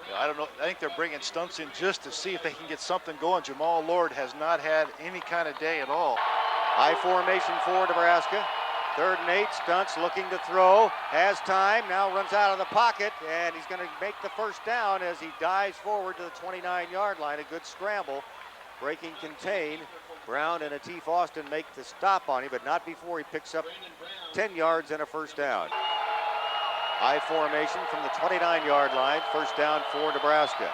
Yeah, I don't know. I think they're bringing Stunts in just to see if they can get something going. Jamal Lord has not had any kind of day at all. High formation for Nebraska. 3rd and 8. Stunts looking to throw. Has time. Now runs out of the pocket, and he's going to make the 1st down as he dives forward to the 29-yard line. A good scramble. breaking contain. Brown and Ateef Austin make the stop on him, but not before he picks up 10 yards and a first down. I formation from the 29-yard line, first down for Nebraska.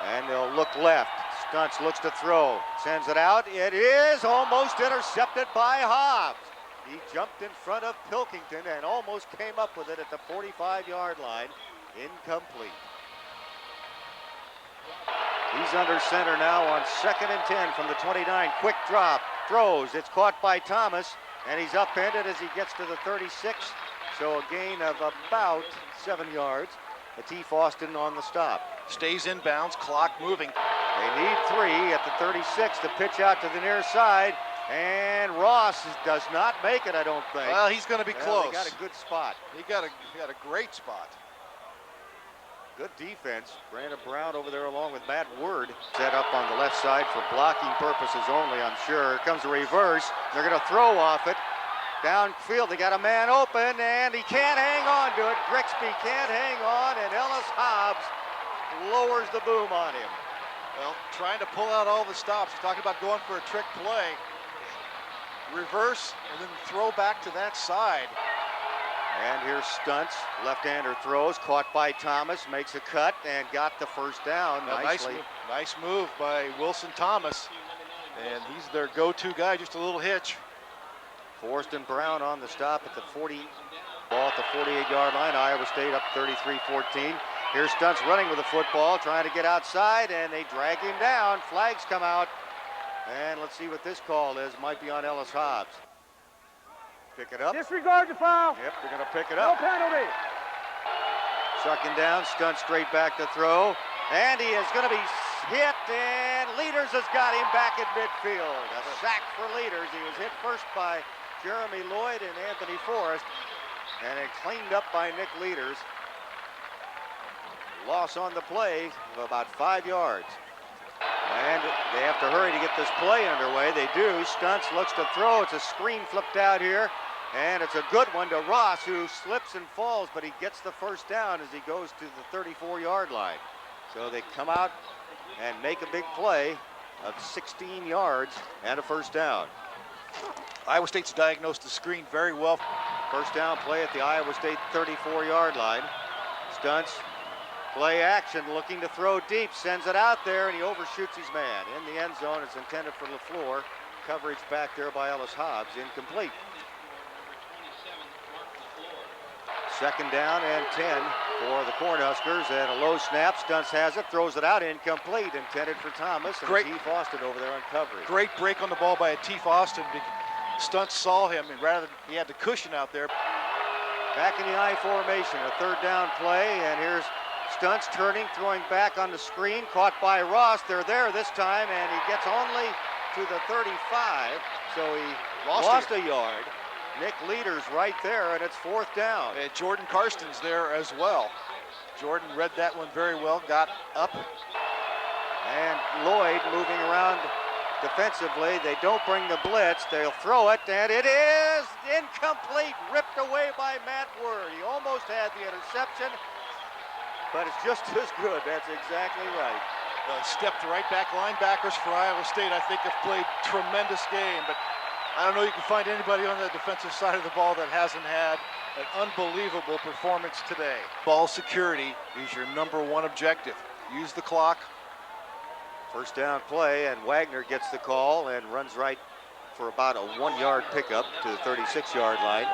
And they'll look left. Stunts looks to throw, sends it out. It is almost intercepted by Hobbs. He jumped in front of Pilkington and almost came up with it at the 45-yard line. Incomplete. He's under center now on 2nd and 10 from the 29. Quick drop, throws. It's caught by Thomas, and he's upended as he gets to the 36. So a gain of about 7 yards. Ateef Austin on the stop. Stays in bounds, clock moving. They need 3 at the 36 to pitch out to the near side. And Ross does not make it, I don't think. Well, he's going to be close. He got a good spot. He got a great spot. Good defense. Brandon Brown over there along with Matt Word. Set up on the left side for blocking purposes only, I'm sure. Here comes a reverse. They're going to throw off it. Downfield, they got a man open, and he can't hang on to it. Grixby can't hang on, and Ellis Hobbs lowers the boom on him. Well, trying to pull out all the stops. He's talking about going for a trick play. Reverse, and then throw back to that side. And here's Stunts, left-hander throws, caught by Thomas, makes a cut, and got the first down nicely. Nice move by Wilson Thomas, and he's their go-to guy, just a little hitch. Forrest and Brown on the stop at the 40, ball at the 48-yard line. Iowa State up 33-14. Here's Stunts running with the football, trying to get outside, and they drag him down. Flags come out, and let's see what this call is. Might be on Ellis Hobbs. Pick it up. Disregard the foul. Yep, they're going to pick it up. No penalty. Sucking down, Stunts straight back to throw, and he is going to be hit, and Leaders has got him back in midfield. A sack for Leaders. He was hit first by Jeremy Lloyd and Anthony Forrest, and it cleaned up by Nick Leaders. Loss on the play of about 5 yards. And they have to hurry to get this play underway. They do. Stunts looks to throw. It's a screen flipped out here, and it's a good one to Ross, who slips and falls, but he gets the first down as he goes to the 34-yard line. So they come out and make a big play of 16 yards and a first down. Iowa State's diagnosed the screen very well. First down play at the Iowa State 34-yard line. Stunts, play action, looking to throw deep, sends it out there, and he overshoots his man. In the end zone, it's intended for LaFleur. Coverage back there by Ellis Hobbs, incomplete. Second down and 10 for the Cornhuskers, and a low snap. Stunts has it, throws it out, incomplete, intended for Thomas, and Ateef Austin over there on coverage. Great break on the ball by Ateef Austin. Stunts saw him, and rather than he had the cushion out there. Back in the I formation, a third down play, and here's Stunts turning, throwing back on the screen, caught by Ross. They're there this time, and he gets only to the 35, so he lost a yard. Nick Leaders right there, and it's fourth down. And Jordan Karsten's there as well. Jordan read that one very well, got up. And Lloyd moving around defensively. They don't bring the blitz. They'll throw it, and it is incomplete, ripped away by Matt Word. He almost had the interception, but it's just as good. That's exactly right. Stepped right back. Linebackers for Iowa State, I think, have played tremendous game, but I don't know you can find anybody on the defensive side of the ball that hasn't had an unbelievable performance today. Ball security is your #1 objective. Use the clock. First down play, and Wagner gets the call and runs right for about a 1-yard pickup to the 36-yard line.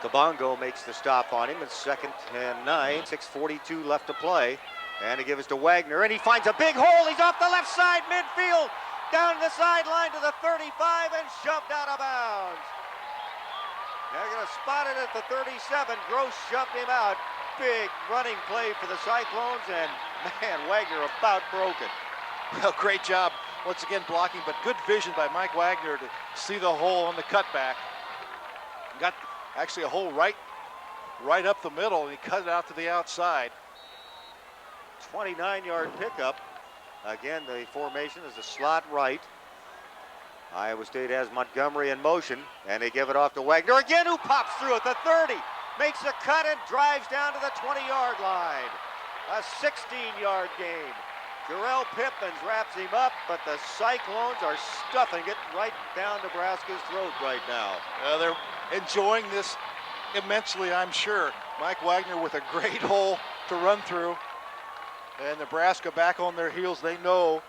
Kabongo makes the stop on him. It's 2nd and 9, 6:42 left to play. And he gives it to Wagner, and he finds a big hole. He's off the left side midfield, down the sideline to the 35, and shoved out of bounds. They're going to spot it at the 37. Gross shoved him out. Big running play for the Cyclones, and man, Wagner about broke it. Well, great job once again blocking, but good vision by Mike Wagner to see the hole on the cutback. Got actually a hole right up the middle, and he cut it out to the outside. 29-yard pickup. Again, the formation is a slot right. Iowa State has Montgomery in motion, and they give it off to Wagner again, who pops through at the 30, makes a cut and drives down to the 20-yard line. A 16-yard gain. Jarrell Pippins wraps him up, but the Cyclones are stuffing it right down Nebraska's throat right now. They're enjoying this immensely, I'm sure. Mike Wagner with a great hole to run through. And Nebraska back on their heels. They know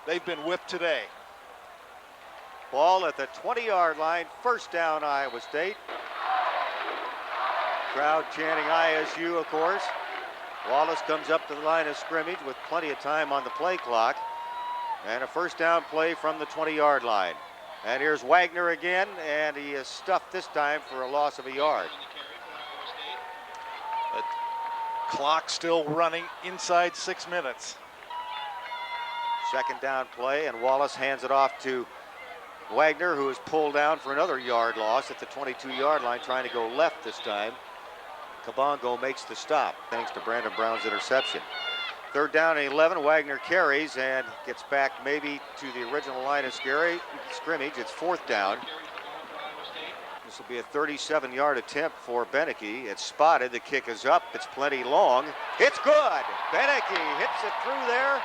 they've been whipped today. Ball at the 20-yard line, first down Iowa State. Crowd chanting ISU, of course. Wallace comes up to the line of scrimmage with plenty of time on the play clock. And a first down play from the 20-yard line. And here's Wagner again, and he is stuffed this time for a loss of a yard. The clock still running inside 6 minutes. Second down play, and Wallace hands it off to Wagner, who is pulled down for another yard loss at the 22-yard line, trying to go left this time. Kabongo makes the stop, thanks to Brandon Brown's interception. Third down and 11, Wagner carries and gets back maybe to the original line of scrimmage. It's fourth down. This will be a 37-yard attempt for Beneke. It's spotted, the kick is up, it's plenty long. It's good! Beneke hits it through there.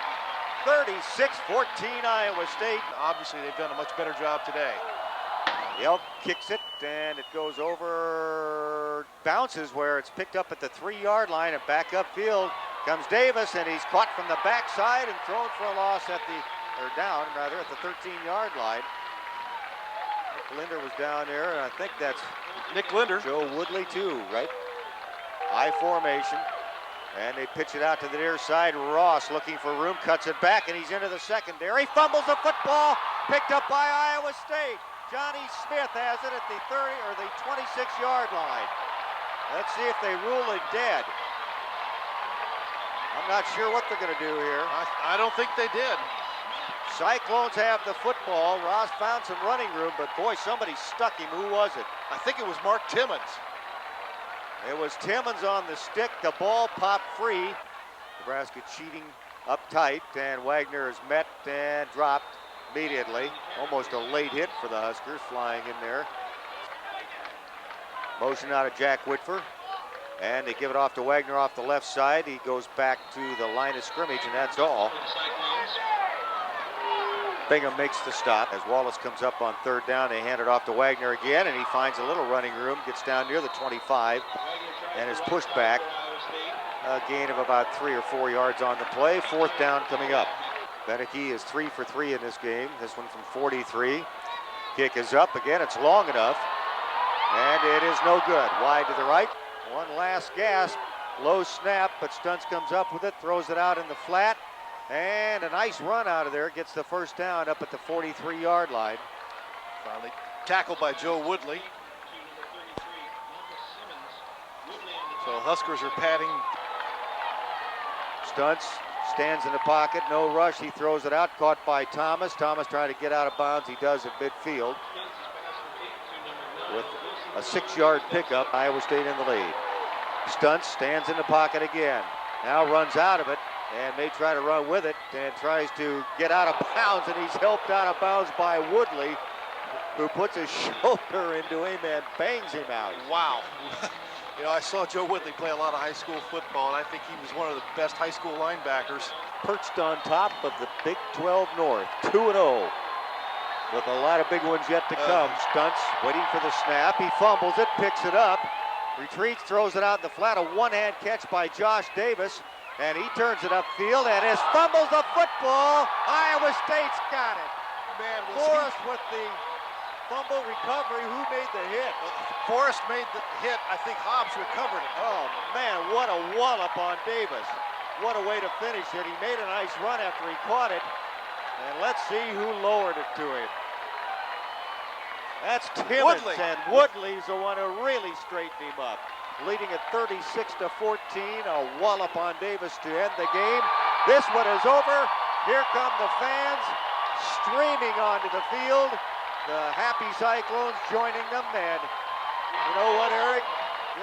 36-14 Iowa State. Obviously, they've done a much better job today. Yelp kicks it, and it goes over, bounces where it's picked up at the 3-yard line, and back upfield comes Davis, and he's caught from the backside and thrown for a loss at down at the 13-yard line. Nick Linder was down there, and I think that's Nick Linder. Joe Woodley too, right? I formation. And they pitch it out to the near side. Ross looking for room, cuts it back, and he's into the secondary. Fumbles the football, picked up by Iowa State. Johnny Smith has it at the 30 or the 26-yard line. Let's see if they rule it dead. I'm not sure what they're going to do here. I don't think they did. Cyclones have the football. Ross found some running room, but boy, somebody stuck him. Who was it? I think it was Mark Timmons. It was Timmons on the stick. The ball popped free. Nebraska cheating up tight, and Wagner is met and dropped immediately. Almost a late hit for the Huskers, flying in there. Motion out of Jack Whitfer, and they give it off to Wagner off the left side. He goes back to the line of scrimmage, and that's all. Bingham makes the stop. As Wallace comes up on third down, they hand it off to Wagner again, and he finds a little running room, gets down near the 25, and is pushed back. A gain of about 3 or 4 yards on the play. Fourth down coming up. Beneke is 3 for 3 in this game. This one from 43. Kick is up again. It's long enough, and it is no good. Wide to the right. One last gasp. Low snap, but Stunts comes up with it, throws it out in the flat, and a nice run out of there. Gets the first down up at the 43-yard line. Finally tackled by Joe Woodley. So Huskers are padding. Stunts stands in the pocket, no rush. He throws it out, caught by Thomas. Thomas trying to get out of bounds. He does at midfield with a 6-yard pickup. Iowa State in the lead. Stunts stands in the pocket again. Now runs out of it and may try to run with it and tries to get out of bounds, and he's helped out of bounds by Woodley, who puts his shoulder into him and bangs him out. Wow. You know, I saw Joe Woodley play a lot of high school football, and I think he was one of the best high school linebackers. Perched on top of the Big 12 North, 2-0. With a lot of big ones yet to come. Stunts waiting for the snap. He fumbles it, picks it up, retreats, throws it out in the flat. A one-hand catch by Josh Davis, and he turns it upfield and fumbles the football. Iowa State's got it. Man, Forrest with the fumble recovery. Who made the hit? Forrest made the hit. I think Hobbs recovered it. Oh, man, what a wallop on Davis. What a way to finish it. He made a nice run after he caught it. And let's see who lowered it to him. That's Timmons, and Woodley's the one who really straightened him up. Leading at 36-14, a wallop on Davis to end the game. This one is over. Here come the fans streaming onto the field. The happy Cyclones joining them, and you know what, Eric?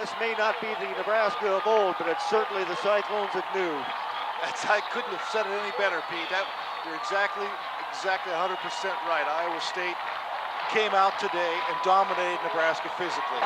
This may not be the Nebraska of old, but it's certainly the Cyclones of new. I couldn't have said it any better, Pete. You're exactly 100% right. Iowa State came out today and dominated Nebraska physically.